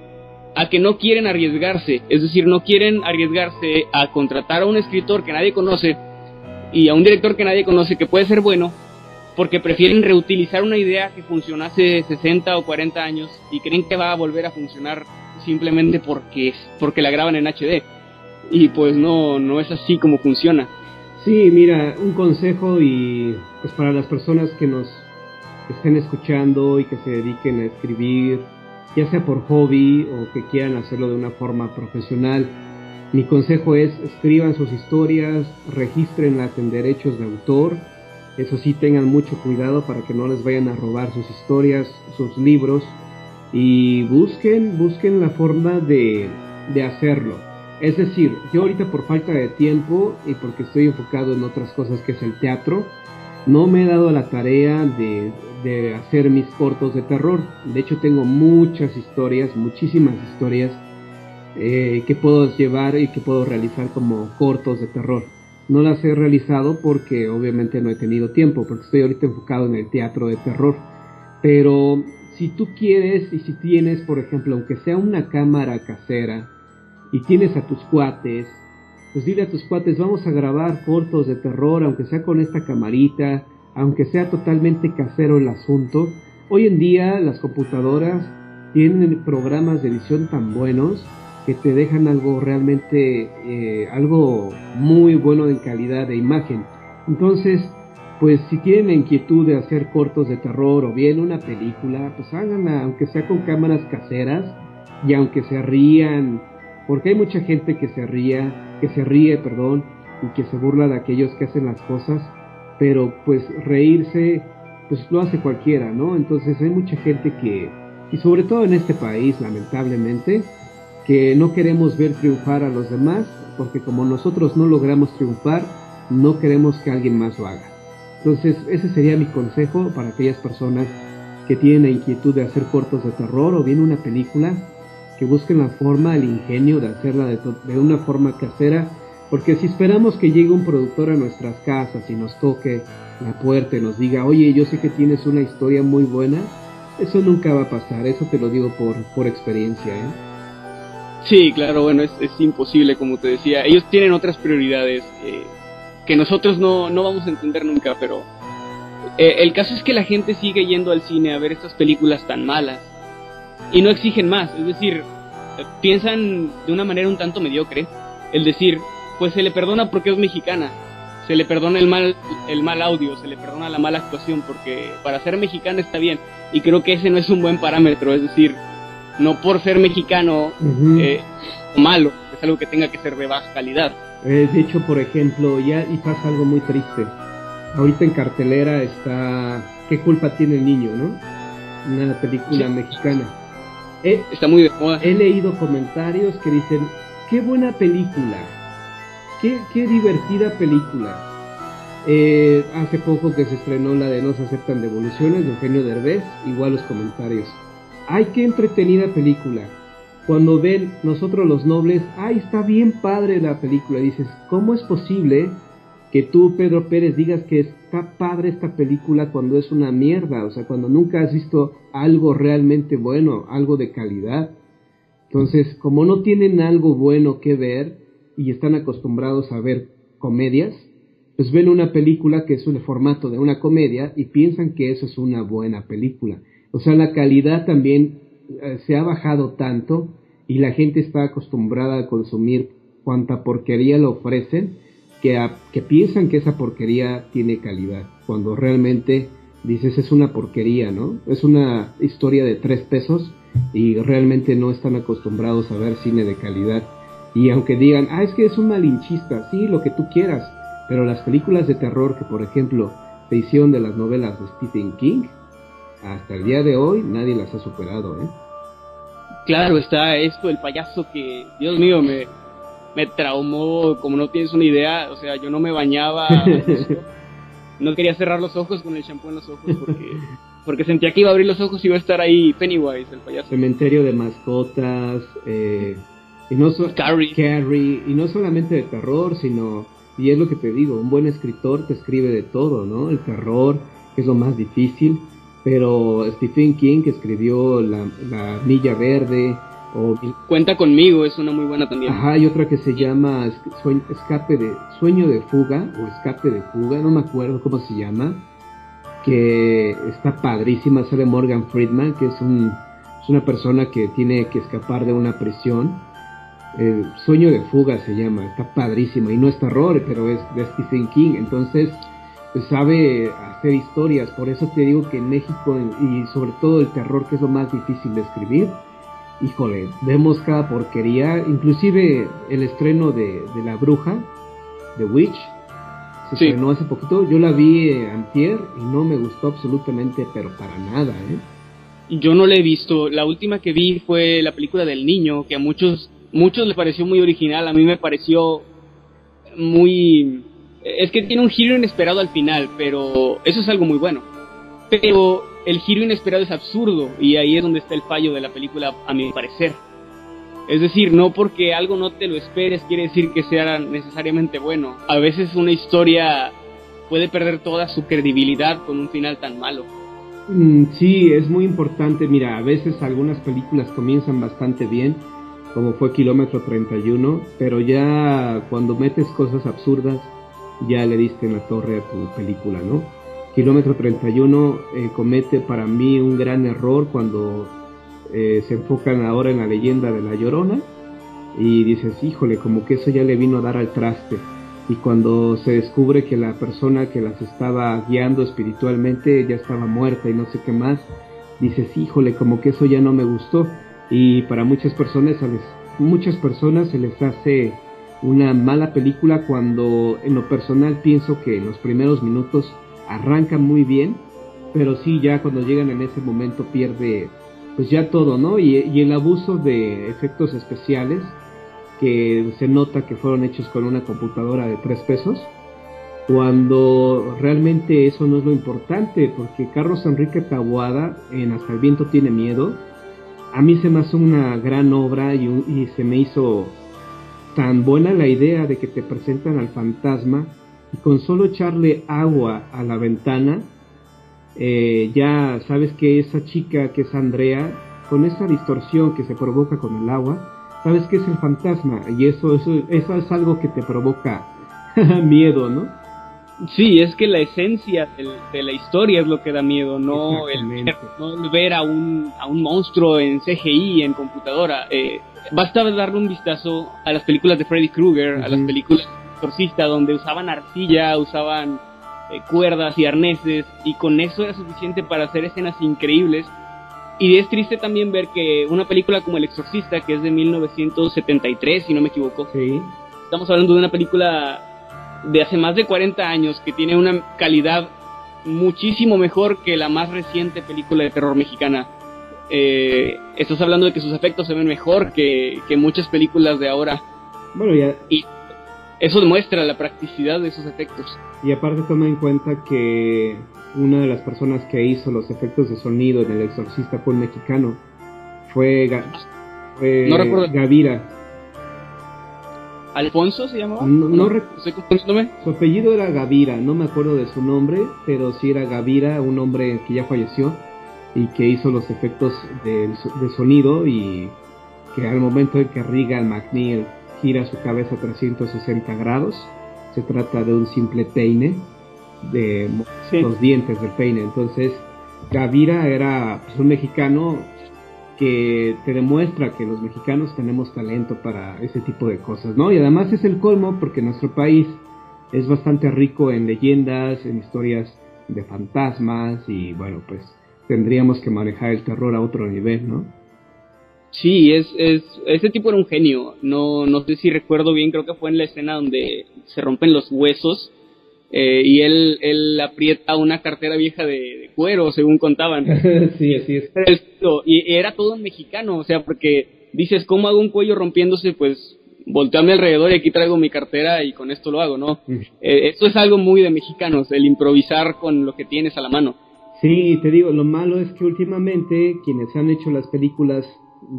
a que no quieren arriesgarse. Es decir, no quieren arriesgarse a contratar a un escritor que nadie conoce y a un director que nadie conoce que puede ser bueno, porque prefieren reutilizar una idea que funcionó hace 60 o 40 años y creen que va a volver a funcionar simplemente porque la graban en HD. Y pues no es así como funciona. Sí, mira, un consejo y pues para las personas que nos estén escuchando y que se dediquen a escribir, ya sea por hobby o que quieran hacerlo de una forma profesional, mi consejo es escriban sus historias, regístrenlas en derechos de autor. Eso sí, tengan mucho cuidado para que no les vayan a robar sus historias, sus libros, y busquen la forma de hacerlo. Es decir, yo ahorita por falta de tiempo y porque estoy enfocado en otras cosas que es el teatro, no me he dado la tarea de hacer mis cortos de terror. De hecho tengo muchísimas historias que puedo llevar y que puedo realizar como cortos de terror. No las he realizado porque obviamente no he tenido tiempo, porque estoy ahorita enfocado en el teatro de terror. Pero si tú quieres y si tienes, por ejemplo, aunque sea una cámara casera y tienes a tus cuates, pues dile a tus cuates, vamos a grabar cortos de terror, aunque sea con esta camarita, aunque sea totalmente casero el asunto. Hoy en día las computadoras tienen programas de edición tan buenos que te dejan algo realmente, algo muy bueno en calidad de imagen. Entonces, pues si tienen la inquietud de hacer cortos de terror o bien una película, pues háganla, aunque sea con cámaras caseras y aunque se rían, porque hay mucha gente que se ríe, y que se burla de aquellos que hacen las cosas, pero pues reírse, pues lo hace cualquiera, ¿no? Entonces hay mucha gente que, y sobre todo en este país, lamentablemente, que no queremos ver triunfar a los demás, porque como nosotros no logramos triunfar, no queremos que alguien más lo haga. Entonces ese sería mi consejo para aquellas personas que tienen la inquietud de hacer cortos de terror o bien una película, que busquen la forma, el ingenio de hacerla de una forma casera, porque si esperamos que llegue un productor a nuestras casas y nos toque la puerta y nos diga, oye, yo sé que tienes una historia muy buena, eso nunca va a pasar, eso te lo digo por experiencia, ¿eh? Sí, claro, bueno, es imposible, como te decía. Ellos tienen otras prioridades que nosotros no vamos a entender nunca, pero el caso es que la gente sigue yendo al cine a ver estas películas tan malas y no exigen más. Es decir, piensan de una manera un tanto mediocre, el decir, pues se le perdona porque es mexicana, se le perdona el mal audio, se le perdona la mala actuación, porque para ser mexicana está bien, y creo que ese no es un buen parámetro. Es decir, no por ser mexicano malo, es algo que tenga que ser de baja calidad. De hecho, por ejemplo, y pasa algo muy triste. Ahorita en cartelera está ¿Qué culpa tiene el niño?, ¿no? Una película mexicana. Está muy de moda. He leído comentarios que dicen, qué buena película, qué divertida película. Hace poco que se estrenó la de No se aceptan devoluciones de Eugenio Derbez, igual los comentarios. ¡Ay, qué entretenida película! Cuando ven Nosotros los Nobles, ¡ay, está bien padre la película! Dices, ¿cómo es posible que tú, Pedro Pérez, digas que está padre esta película cuando es una mierda? O sea, cuando nunca has visto algo realmente bueno, algo de calidad. Entonces, como no tienen algo bueno que ver y están acostumbrados a ver comedias, pues ven una película que es el formato de una comedia y piensan que eso es una buena película. O sea, la calidad también se ha bajado tanto y la gente está acostumbrada a consumir cuanta porquería le ofrecen que piensan que esa porquería tiene calidad, cuando realmente dices es una porquería, ¿no? Es una historia de 3 pesos y realmente no están acostumbrados a ver cine de calidad. Y aunque digan, es que es un malinchista, sí, lo que tú quieras, pero las películas de terror que, por ejemplo, se hicieron de las novelas de Stephen King, hasta el día de hoy nadie las ha superado, ¿eh? Claro, está esto, el payaso que, Dios mío, me traumó como no tienes una idea. O sea, yo no me bañaba, no quería cerrar los ojos con el shampoo en los ojos porque sentía que iba a abrir los ojos y iba a estar ahí Pennywise, el payaso. Cementerio de mascotas, y no Carrie, y no solamente de terror, sino, y es lo que te digo, un buen escritor te escribe de todo, ¿no? El terror, que es lo más difícil, pero Stephen King, que escribió la Milla Verde, o Cuenta conmigo, es una muy buena también. Ajá, y otra que se llama Sueño de Fuga, o Escape de Fuga, no me acuerdo cómo se llama, que está padrísima. Sale Morgan Freeman, que es una persona que tiene que escapar de una prisión. Sueño de Fuga se llama, está padrísima, y no es terror, pero es de Stephen King. Entonces pues sabe hacer historias. Por eso te digo que en México, y sobre todo el terror, que es lo más difícil de escribir, híjole, vemos cada porquería. Inclusive el estreno de La Bruja, The Witch, se estrenó hace poquito. Yo la vi antier y no me gustó absolutamente, pero para nada, ¿eh? Yo no la he visto. La última que vi fue la película del niño, que a muchos les pareció muy original. A mí me pareció muy... Es que tiene un giro inesperado al final, pero eso es algo muy bueno. Pero el giro inesperado es absurdo, y ahí es donde está el fallo de la película, a mi parecer. Es decir, no porque algo no te lo esperes quiere decir que sea necesariamente bueno. A veces una historia puede perder toda su credibilidad con un final tan malo. Sí, es muy importante. Mira, a veces algunas películas comienzan bastante bien, como fue Kilómetro 31, pero ya cuando metes cosas absurdas, ya le diste en la torre a tu película, ¿no? Kilómetro 31 comete para mí un gran error cuando se enfocan ahora en la leyenda de La Llorona y dices, híjole, como que eso ya le vino a dar al traste. Y cuando se descubre que la persona que las estaba guiando espiritualmente ya estaba muerta y no sé qué más, dices, híjole, como que eso ya no me gustó. Y para muchas personas se les hace una mala película cuando en lo personal pienso que en los primeros minutos arranca muy bien, pero sí, ya cuando llegan en ese momento pierde pues ya todo, ¿no? Y el abuso de efectos especiales que se nota que fueron hechos con una computadora de 3 pesos, cuando realmente eso no es lo importante, porque Carlos Enrique Taboada en Hasta el viento tiene miedo, a mí se me hace una gran obra y se me hizo tan buena la idea de que te presentan al fantasma y con solo echarle agua a la ventana, ya sabes que esa chica que es Andrea, con esa distorsión que se provoca con el agua, sabes que es el fantasma y eso es algo que te provoca miedo, ¿no? Sí, es que la esencia de la historia es lo que da miedo, no el ver a un monstruo en CGI, en computadora. Basta darle un vistazo a las películas de Freddy Krueger, a las películas de Exorcista, donde usaban arcilla, usaban cuerdas y arneses, y con eso era suficiente para hacer escenas increíbles. Y es triste también ver que una película como El Exorcista, que es de 1973, si no me equivoco, sí. Estamos hablando de una película de hace más de 40 años que tiene una calidad muchísimo mejor que la más reciente película de terror mexicana. Estás hablando de que sus efectos se ven mejor que muchas películas de ahora. Bueno, ya. Y eso demuestra la practicidad de esos efectos. Y aparte toma en cuenta que una de las personas que hizo los efectos de sonido en El Exorcista fue un mexicano. Fue no recuerdo. Gavira. ¿Alfonso se llamaba? No ¿Estoy confundiéndome? Su apellido era Gavira, no me acuerdo de su nombre, pero sí era Gavira, un hombre que ya falleció y que hizo los efectos de sonido, y que al momento en que Regan McNeil gira su cabeza 360 grados, se trata de un simple peine de los dientes del peine. Entonces Gavira era pues un mexicano que te demuestra que los mexicanos tenemos talento para ese tipo de cosas, ¿no? Y además es el colmo porque nuestro país es bastante rico en leyendas, en historias de fantasmas, y bueno, pues tendríamos que manejar el terror a otro nivel, ¿no? Sí, ese tipo era un genio. No sé si recuerdo bien, creo que fue en la escena donde se rompen los huesos, y él aprieta una cartera vieja de cuero, según contaban. Sí, así es. Y era todo en mexicano, o sea, porque dices, ¿cómo hago un cuello rompiéndose? Pues volteo a mi alrededor y aquí traigo mi cartera y con esto lo hago, ¿no? Esto es algo muy de mexicanos, el improvisar con lo que tienes a la mano. Sí, te digo, lo malo es que últimamente quienes han hecho las películas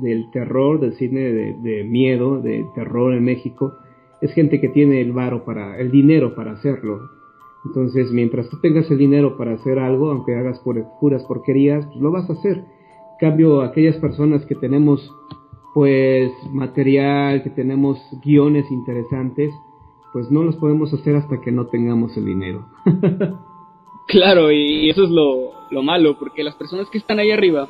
del terror, del cine de miedo, de terror en México, es gente que tiene el dinero para hacerlo. Entonces, mientras tú tengas el dinero para hacer algo, aunque hagas puras porquerías, pues lo vas a hacer. En cambio, aquellas personas que tenemos pues material, que tenemos guiones interesantes, pues no los podemos hacer hasta que no tengamos el dinero. Claro, y eso es lo malo, porque las personas que están ahí arriba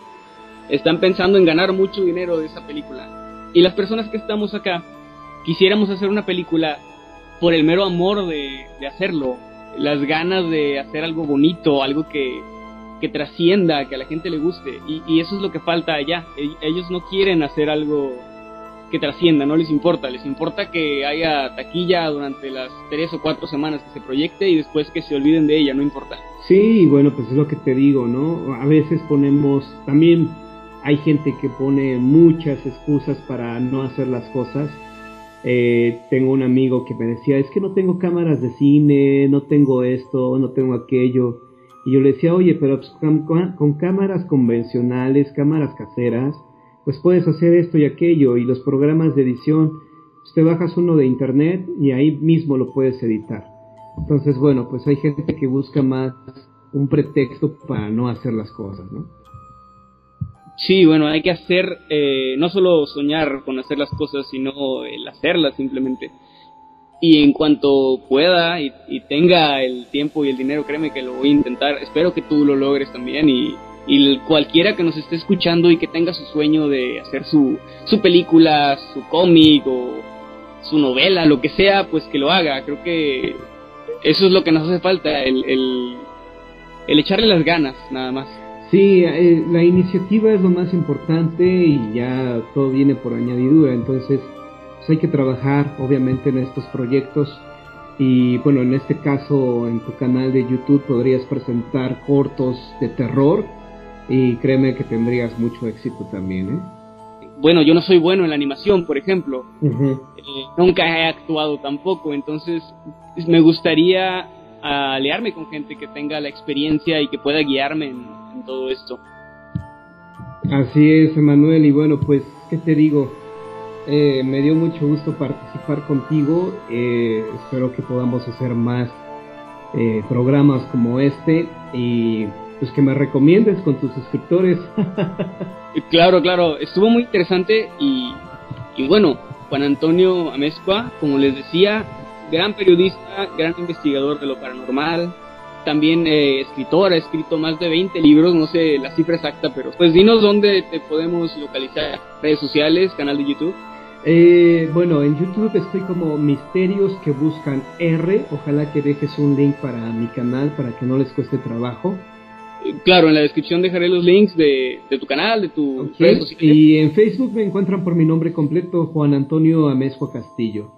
están pensando en ganar mucho dinero de esa película. Y las personas que estamos acá quisiéramos hacer una película por el mero amor de hacerlo, las ganas de hacer algo bonito, algo que trascienda, que a la gente le guste, y eso es lo que falta allá. Ellos no quieren hacer algo que trascienda, no les importa, les importa que haya taquilla durante las 3 o 4 semanas que se proyecte y después que se olviden de ella, no importa. Sí, bueno, pues es lo que te digo, ¿no? A veces también hay gente que pone muchas excusas para no hacer las cosas. Tengo un amigo que me decía, es que no tengo cámaras de cine, no tengo esto, no tengo aquello. Y yo le decía, oye, pero pues con cámaras convencionales, cámaras caseras, pues puedes hacer esto y aquello. Y los programas de edición, pues te bajas uno de internet y ahí mismo lo puedes editar. Entonces, bueno, pues hay gente que busca más un pretexto para no hacer las cosas, ¿no? Sí, bueno, hay que hacer, no solo soñar con hacer las cosas, sino el hacerlas simplemente. y en cuanto pueda y tenga el tiempo y el dinero, créeme que lo voy a intentar. Espero que tú lo logres también, y cualquiera que nos esté escuchando y que tenga su sueño de hacer su película, su cómic o su novela, lo que sea, pues que lo haga. Creo que eso es lo que nos hace falta, el echarle las ganas, nada más. Sí, la iniciativa es lo más importante y ya todo viene por añadidura. Entonces pues hay que trabajar obviamente en estos proyectos, y bueno, en este caso en tu canal de YouTube podrías presentar cortos de terror y créeme que tendrías mucho éxito también, ¿eh? Bueno, yo no soy bueno en la animación, por ejemplo. Uh-huh. Nunca he actuado tampoco, entonces me gustaría aliarme con gente que tenga la experiencia y que pueda guiarme en todo esto. Así es, Emanuel, y bueno, pues, ¿qué te digo? Me dio mucho gusto participar contigo. Espero que podamos hacer más programas como este, y pues que me recomiendes con tus suscriptores. Claro, estuvo muy interesante y bueno, Juan Antonio Amezcua, como les decía, gran periodista, gran investigador de lo paranormal, también escritor, ha escrito más de 20 libros, no sé la cifra exacta, pero pues dinos dónde te podemos localizar, redes sociales, canal de YouTube. Bueno, en YouTube estoy como Misterios que Buscan R. Ojalá que dejes un link para mi canal para que no les cueste trabajo. Claro, en la descripción dejaré los links de tu canal, de tu redes sociales. Y en Facebook me encuentran por mi nombre completo, Juan Antonio Amezcua Castillo.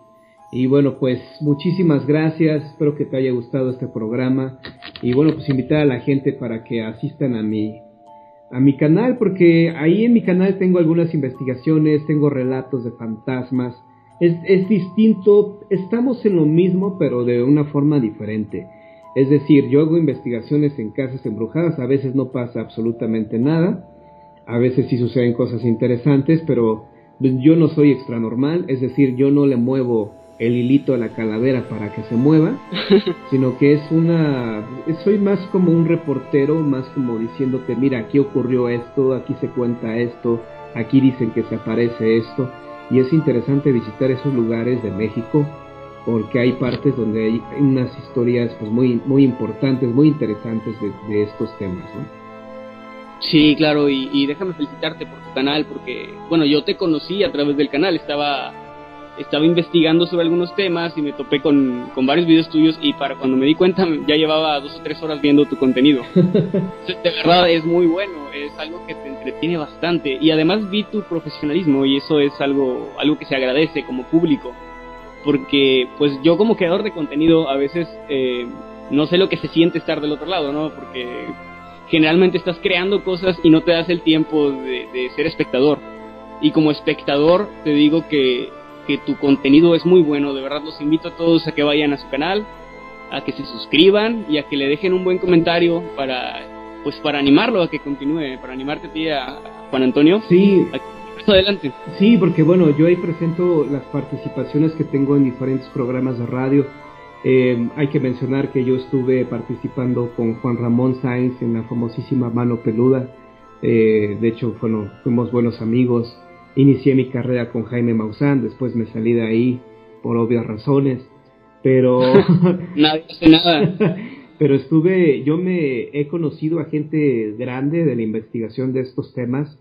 Y bueno, pues muchísimas gracias, espero que te haya gustado este programa. Y bueno, pues invitar a la gente para que asistan a mi canal, porque ahí en mi canal tengo algunas investigaciones, tengo relatos de fantasmas. Es distinto, estamos en lo mismo, pero de una forma diferente. Es decir, yo hago investigaciones en casas embrujadas, a veces no pasa absolutamente nada, a veces sí suceden cosas interesantes, pero yo no soy extranormal, es decir, yo no le muevo el hilito a la calavera para que se mueva, sino que soy más como un reportero, más como diciéndote, mira, aquí ocurrió esto, aquí se cuenta esto, aquí dicen que se aparece esto, y es interesante visitar esos lugares de México, porque hay partes donde hay unas historias pues muy importantes, muy interesantes de estos temas, ¿no? Sí, claro, y déjame felicitarte por tu canal, porque, bueno, yo te conocí a través del canal, estaba investigando sobre algunos temas y me topé con varios videos tuyos, y para cuando me di cuenta ya llevaba 2 o 3 horas viendo tu contenido. Entonces, de verdad es muy bueno, es algo que te entretiene bastante, y además vi tu profesionalismo, y eso es algo que se agradece como público. Porque pues yo como creador de contenido a veces no sé lo que se siente estar del otro lado, ¿no? Porque generalmente estás creando cosas y no te das el tiempo de ser espectador. Y como espectador te digo que tu contenido es muy bueno, de verdad los invito a todos a que vayan a su canal, a que se suscriban y a que le dejen un buen comentario para animarlo a que continúe, para animarte a ti, a Juan Antonio. Sí. Adelante. Sí, porque bueno, yo ahí presento las participaciones que tengo en diferentes programas de radio. Hay que mencionar que yo estuve participando con Juan Ramón Sáenz en la famosísima Mano Peluda. De hecho, bueno, fuimos buenos amigos. Inicié mi carrera con Jaime Maussan, después me salí de ahí por obvias razones, pero nadie hace nada. Pero yo me he conocido a gente grande de la investigación de estos temas.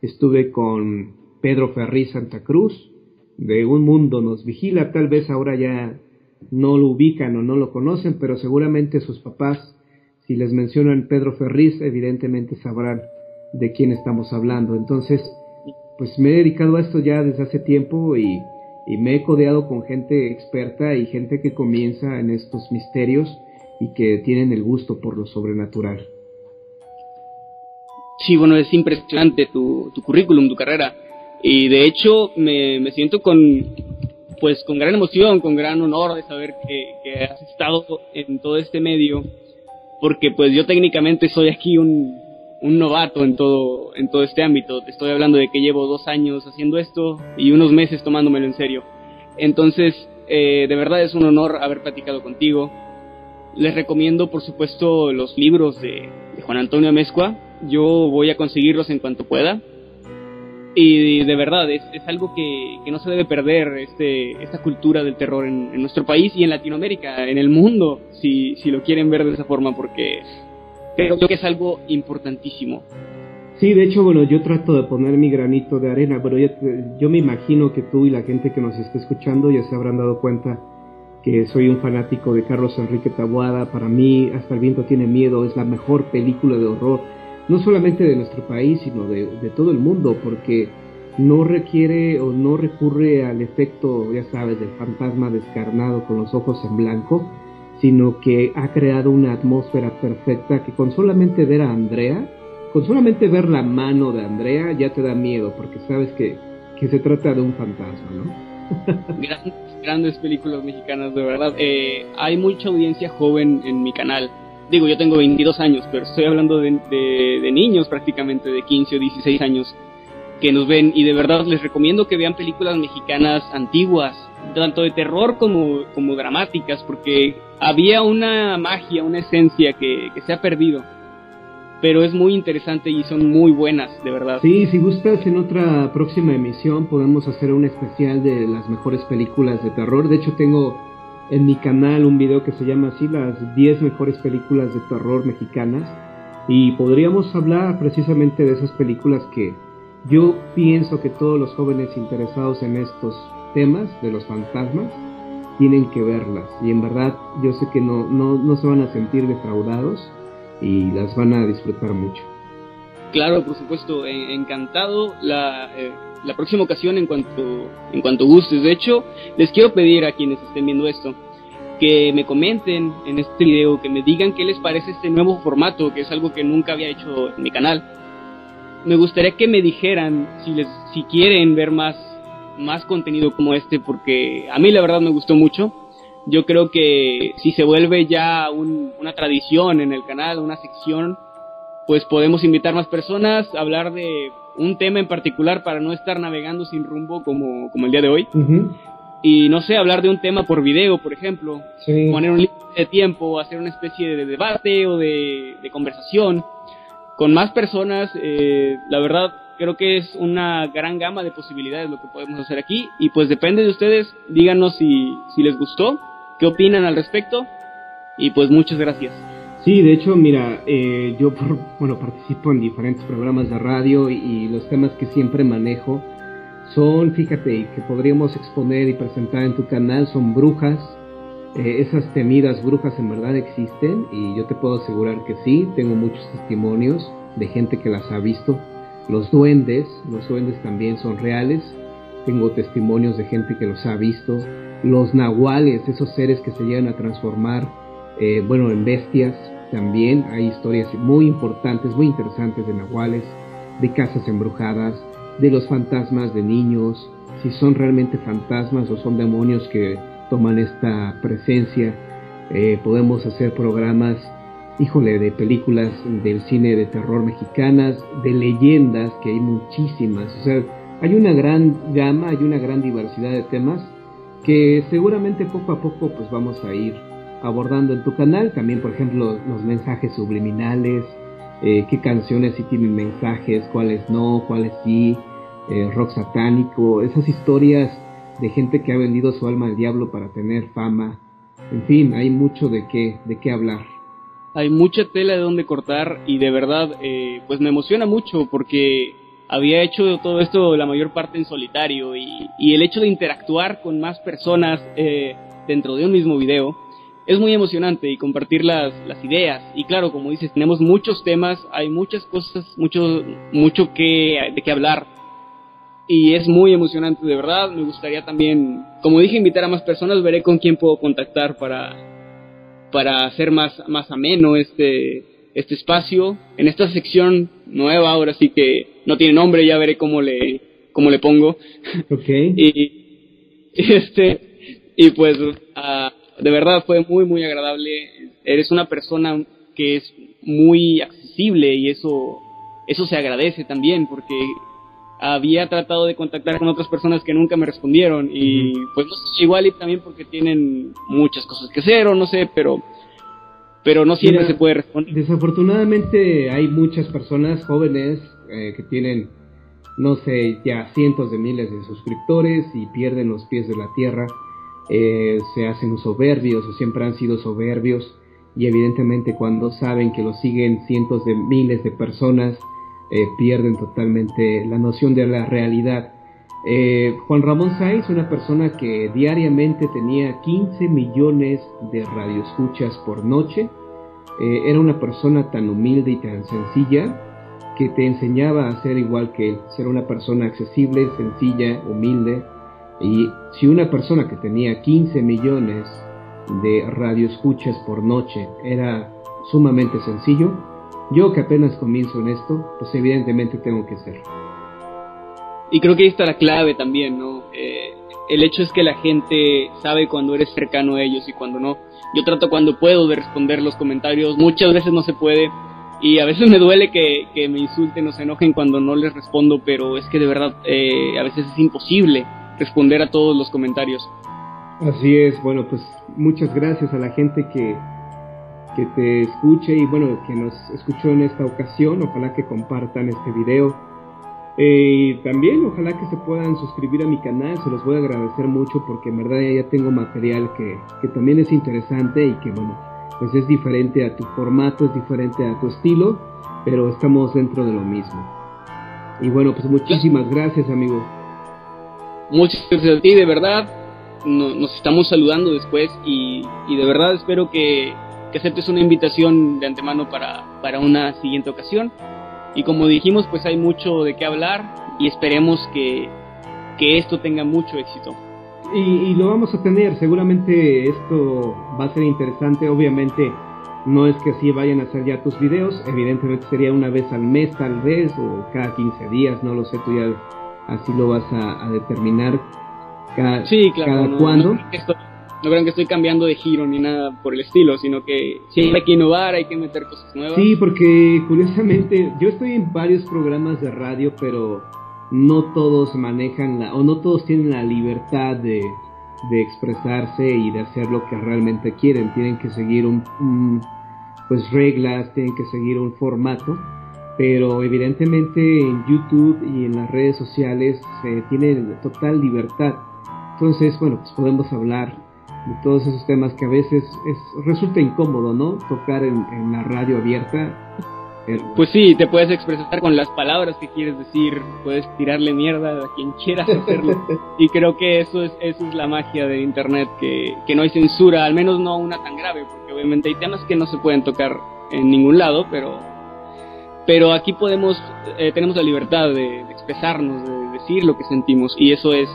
Estuve con Pedro Ferriz Santa Cruz, de Un Mundo Nos Vigila. Tal vez ahora ya no lo ubican o no lo conocen, pero seguramente sus papás, si les mencionan Pedro Ferriz, evidentemente sabrán de quién estamos hablando. Entonces, pues me he dedicado a esto ya desde hace tiempo y me he codeado con gente experta y gente que comienza en estos misterios y que tienen el gusto por lo sobrenatural. Sí, bueno, es impresionante tu currículum, tu carrera, y de hecho me siento con gran emoción, con gran honor de saber que has estado en todo este medio, porque pues yo técnicamente soy aquí un novato en todo este ámbito. Te estoy hablando de que llevo 2 años haciendo esto y unos meses tomándomelo en serio. Entonces, de verdad es un honor haber platicado contigo. Les recomiendo, por supuesto, los libros de Juan Antonio Amezcua. Yo voy a conseguirlos en cuanto pueda. Y de verdad, es algo que no se debe perder, esta cultura del terror en nuestro país y en Latinoamérica, en el mundo, si lo quieren ver de esa forma, porque creo que es algo importantísimo. Sí, de hecho, bueno, yo trato de poner mi granito de arena, pero yo me imagino que tú y la gente que nos está escuchando ya se habrán dado cuenta que soy un fanático de Carlos Enrique Taboada. Para mí, Hasta el viento tiene miedo es la mejor película de horror, no solamente de nuestro país, sino de todo el mundo, porque no requiere o no recurre al efecto, ya sabes, del fantasma descarnado con los ojos en blanco, sino que ha creado una atmósfera perfecta que con solamente ver a Andrea, con solamente ver la mano de Andrea, ya te da miedo, porque sabes que se trata de un fantasma, ¿no? Grandes películas mexicanas, de verdad. Hay mucha audiencia joven en mi canal. Digo, yo tengo 22 años, pero estoy hablando de niños prácticamente, de 15 o 16 años, que nos ven, y de verdad les recomiendo que vean películas mexicanas antiguas, tanto de terror como dramáticas, porque había una magia, una esencia que se ha perdido, pero es muy interesante y son muy buenas, de verdad. Sí, si gustas, en otra próxima emisión podemos hacer un especial de las mejores películas de terror. De hecho, tengo en mi canal un video que se llama así, las 10 mejores películas de terror mexicanas, y podríamos hablar precisamente de esas películas que yo pienso que todos los jóvenes interesados en estos temas de los fantasmas tienen que verlas, y en verdad yo sé que no se van a sentir defraudados y las van a disfrutar mucho. Claro, por supuesto, encantado. La próxima ocasión, en cuanto gustes. De hecho, les quiero pedir a quienes estén viendo esto que me comenten en este video, que me digan qué les parece este nuevo formato, que es algo que nunca había hecho en mi canal. Me gustaría que me dijeran si quieren ver más contenido como este, porque a mí la verdad me gustó mucho. Yo creo que si se vuelve ya una tradición en el canal, una sección, pues podemos invitar más personas, hablar de un tema en particular para no estar navegando sin rumbo como el día de hoy. Uh-huh. Y no sé, hablar de un tema por video, por ejemplo. Sí. Poner un límite de tiempo, hacer una especie de debate o de conversación con más personas. La verdad, creo que es una gran gama de posibilidades lo que podemos hacer aquí. Y pues depende de ustedes, díganos si les gustó, qué opinan al respecto. Y pues muchas gracias. Sí, de hecho, mira, yo participo en diferentes programas de radio y los temas que siempre manejo son, fíjate, que podríamos exponer y presentar en tu canal, son brujas. Esas temidas brujas en verdad existen, y yo te puedo asegurar que sí. Tengo muchos testimonios de gente que las ha visto. Los duendes también son reales. Tengo testimonios de gente que los ha visto. Los nahuales, esos seres que se llegan a transformar en bestias, también hay historias muy importantes, muy interesantes de nahuales, de casas embrujadas, de los fantasmas de niños, si son realmente fantasmas o son demonios que toman esta presencia. Podemos hacer programas, de películas del cine de terror mexicanas, de leyendas, que hay muchísimas. O sea, hay una gran gama, hay una gran diversidad de temas que seguramente poco a poco pues vamos a ir abordando en tu canal. También, por ejemplo, los mensajes subliminales, qué canciones sí tienen mensajes, cuáles no, cuáles sí, rock satánico, esas historias de gente que ha vendido su alma al diablo para tener fama. En fin, hay mucho de qué hablar. Hay mucha tela de donde cortar, y de verdad pues me emociona mucho, porque había hecho todo esto la mayor parte en solitario, y el hecho de interactuar con más personas dentro de un mismo video es muy emocionante, y compartir las ideas. Y claro, como dices, tenemos muchos temas, hay muchas cosas, mucho de qué hablar, y es muy emocionante, de verdad. Me gustaría también, como dije, invitar a más personas. Veré con quién puedo contactar para hacer más ameno este espacio en esta sección nueva. Ahora sí que no tiene nombre, ya veré cómo le pongo. Okay. y pues de verdad fue muy muy agradable. Eres una persona que es muy accesible, y eso se agradece también, porque había tratado de contactar con otras personas que nunca me respondieron, y pues no sé, igual y también porque tienen muchas cosas que hacer o no sé, pero no siempre se puede responder. Desafortunadamente hay muchas personas jóvenes que tienen no sé, ya cientos de miles de suscriptores y pierden los pies de la tierra, se hacen soberbios o siempre han sido soberbios, y evidentemente cuando saben que los siguen cientos de miles de personas, pierden totalmente la noción de la realidad. Juan Ramón Sáenz, una persona que diariamente tenía 15 millones de radioescuchas por noche, era una persona tan humilde y tan sencilla que te enseñaba a ser igual que él, ser una persona accesible, sencilla, humilde. Y si una persona que tenía 15 millones de radioescuchas por noche era sumamente sencillo, yo que apenas comienzo en esto, pues evidentemente tengo que ser. Y creo que ahí está la clave también, ¿no? El hecho es que la gente sabe cuando eres cercano a ellos y cuando no. Yo trato cuando puedo de responder los comentarios, muchas veces no se puede, y a veces me duele que me insulten o se enojen cuando no les respondo, pero es que de verdad a veces es imposible responder a todos los comentarios. Así es. Bueno, pues muchas gracias a la gente que te escuche y bueno, que nos escuchó en esta ocasión. Ojalá que compartan este video. También ojalá que se puedan suscribir a mi canal, se los voy a agradecer mucho porque en verdad ya tengo material que también es interesante y que bueno, pues es diferente a tu formato, es diferente a tu estilo, pero estamos dentro de lo mismo. Y bueno, pues muchísimas gracias, amigo. Muchas gracias a ti, de verdad. Nos estamos saludando después y de verdad espero que aceptes una invitación de antemano para una siguiente ocasión. Y como dijimos, pues hay mucho de qué hablar y esperemos que esto tenga mucho éxito. Y lo vamos a tener, seguramente esto va a ser interesante. Obviamente no es que así vayan a hacer ya tus videos, evidentemente sería una vez al mes tal vez, o cada 15 días, no lo sé, tú ya así lo vas a determinar. Sí, claro, cada cuándo. No crean que estoy cambiando de giro ni nada por el estilo, sino que sí hay que innovar, hay que meter cosas nuevas. Sí, porque curiosamente yo estoy en varios programas de radio, pero no todos manejan o no todos tienen la libertad de expresarse y de hacer lo que realmente quieren. Tienen que seguir pues reglas, tienen que seguir un formato, pero evidentemente en YouTube y en las redes sociales se tiene total libertad. Entonces, bueno, pues podemos hablar de todos esos temas que a veces resulta incómodo, ¿no? Tocar en la radio abierta. Pues sí, te puedes expresar con las palabras que quieres decir, puedes tirarle mierda a quien quieras hacerlo. Y creo que eso es la magia de internet, que no hay censura, al menos no una tan grave, porque obviamente hay temas que no se pueden tocar en ningún lado, pero aquí tenemos la libertad de expresarnos, de decir lo que sentimos, y eso es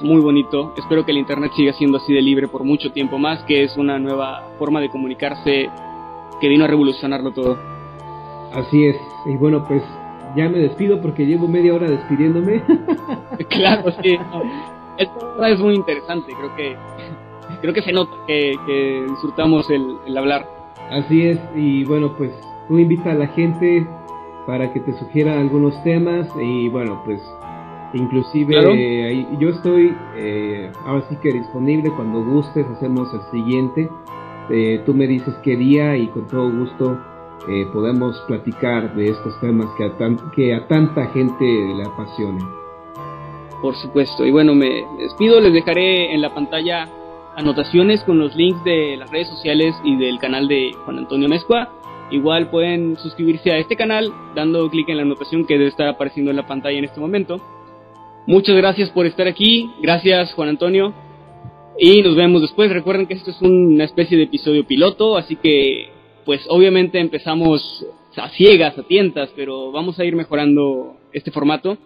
muy bonito. Espero que el internet siga siendo así de libre por mucho tiempo más, que es una nueva forma de comunicarse que vino a revolucionarlo todo. Así es. Y bueno, pues ya me despido porque llevo media hora despidiéndome. Claro, sí. Esto es muy interesante. Creo que se nota que disfrutamos el hablar. Así es. Y bueno, pues tú invita a la gente para que te sugiera algunos temas y bueno, pues inclusive claro. Ahí, yo estoy ahora sí que disponible cuando gustes. Hacemos el siguiente. Tú me dices qué día y con todo gusto podemos platicar de estos temas que a tanta gente le apasionan. Por supuesto. Y bueno, me despido. Les dejaré en la pantalla anotaciones con los links de las redes sociales y del canal de Juan Antonio Amezcua. Igual pueden suscribirse a este canal dando clic en la anotación que debe estar apareciendo en la pantalla en este momento. Muchas gracias por estar aquí. Gracias, Juan Antonio. Y nos vemos después. Recuerden que esto es una especie de episodio piloto, así que pues obviamente empezamos a ciegas, a tientas, pero vamos a ir mejorando este formato.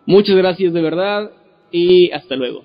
Muchas gracias de verdad y hasta luego.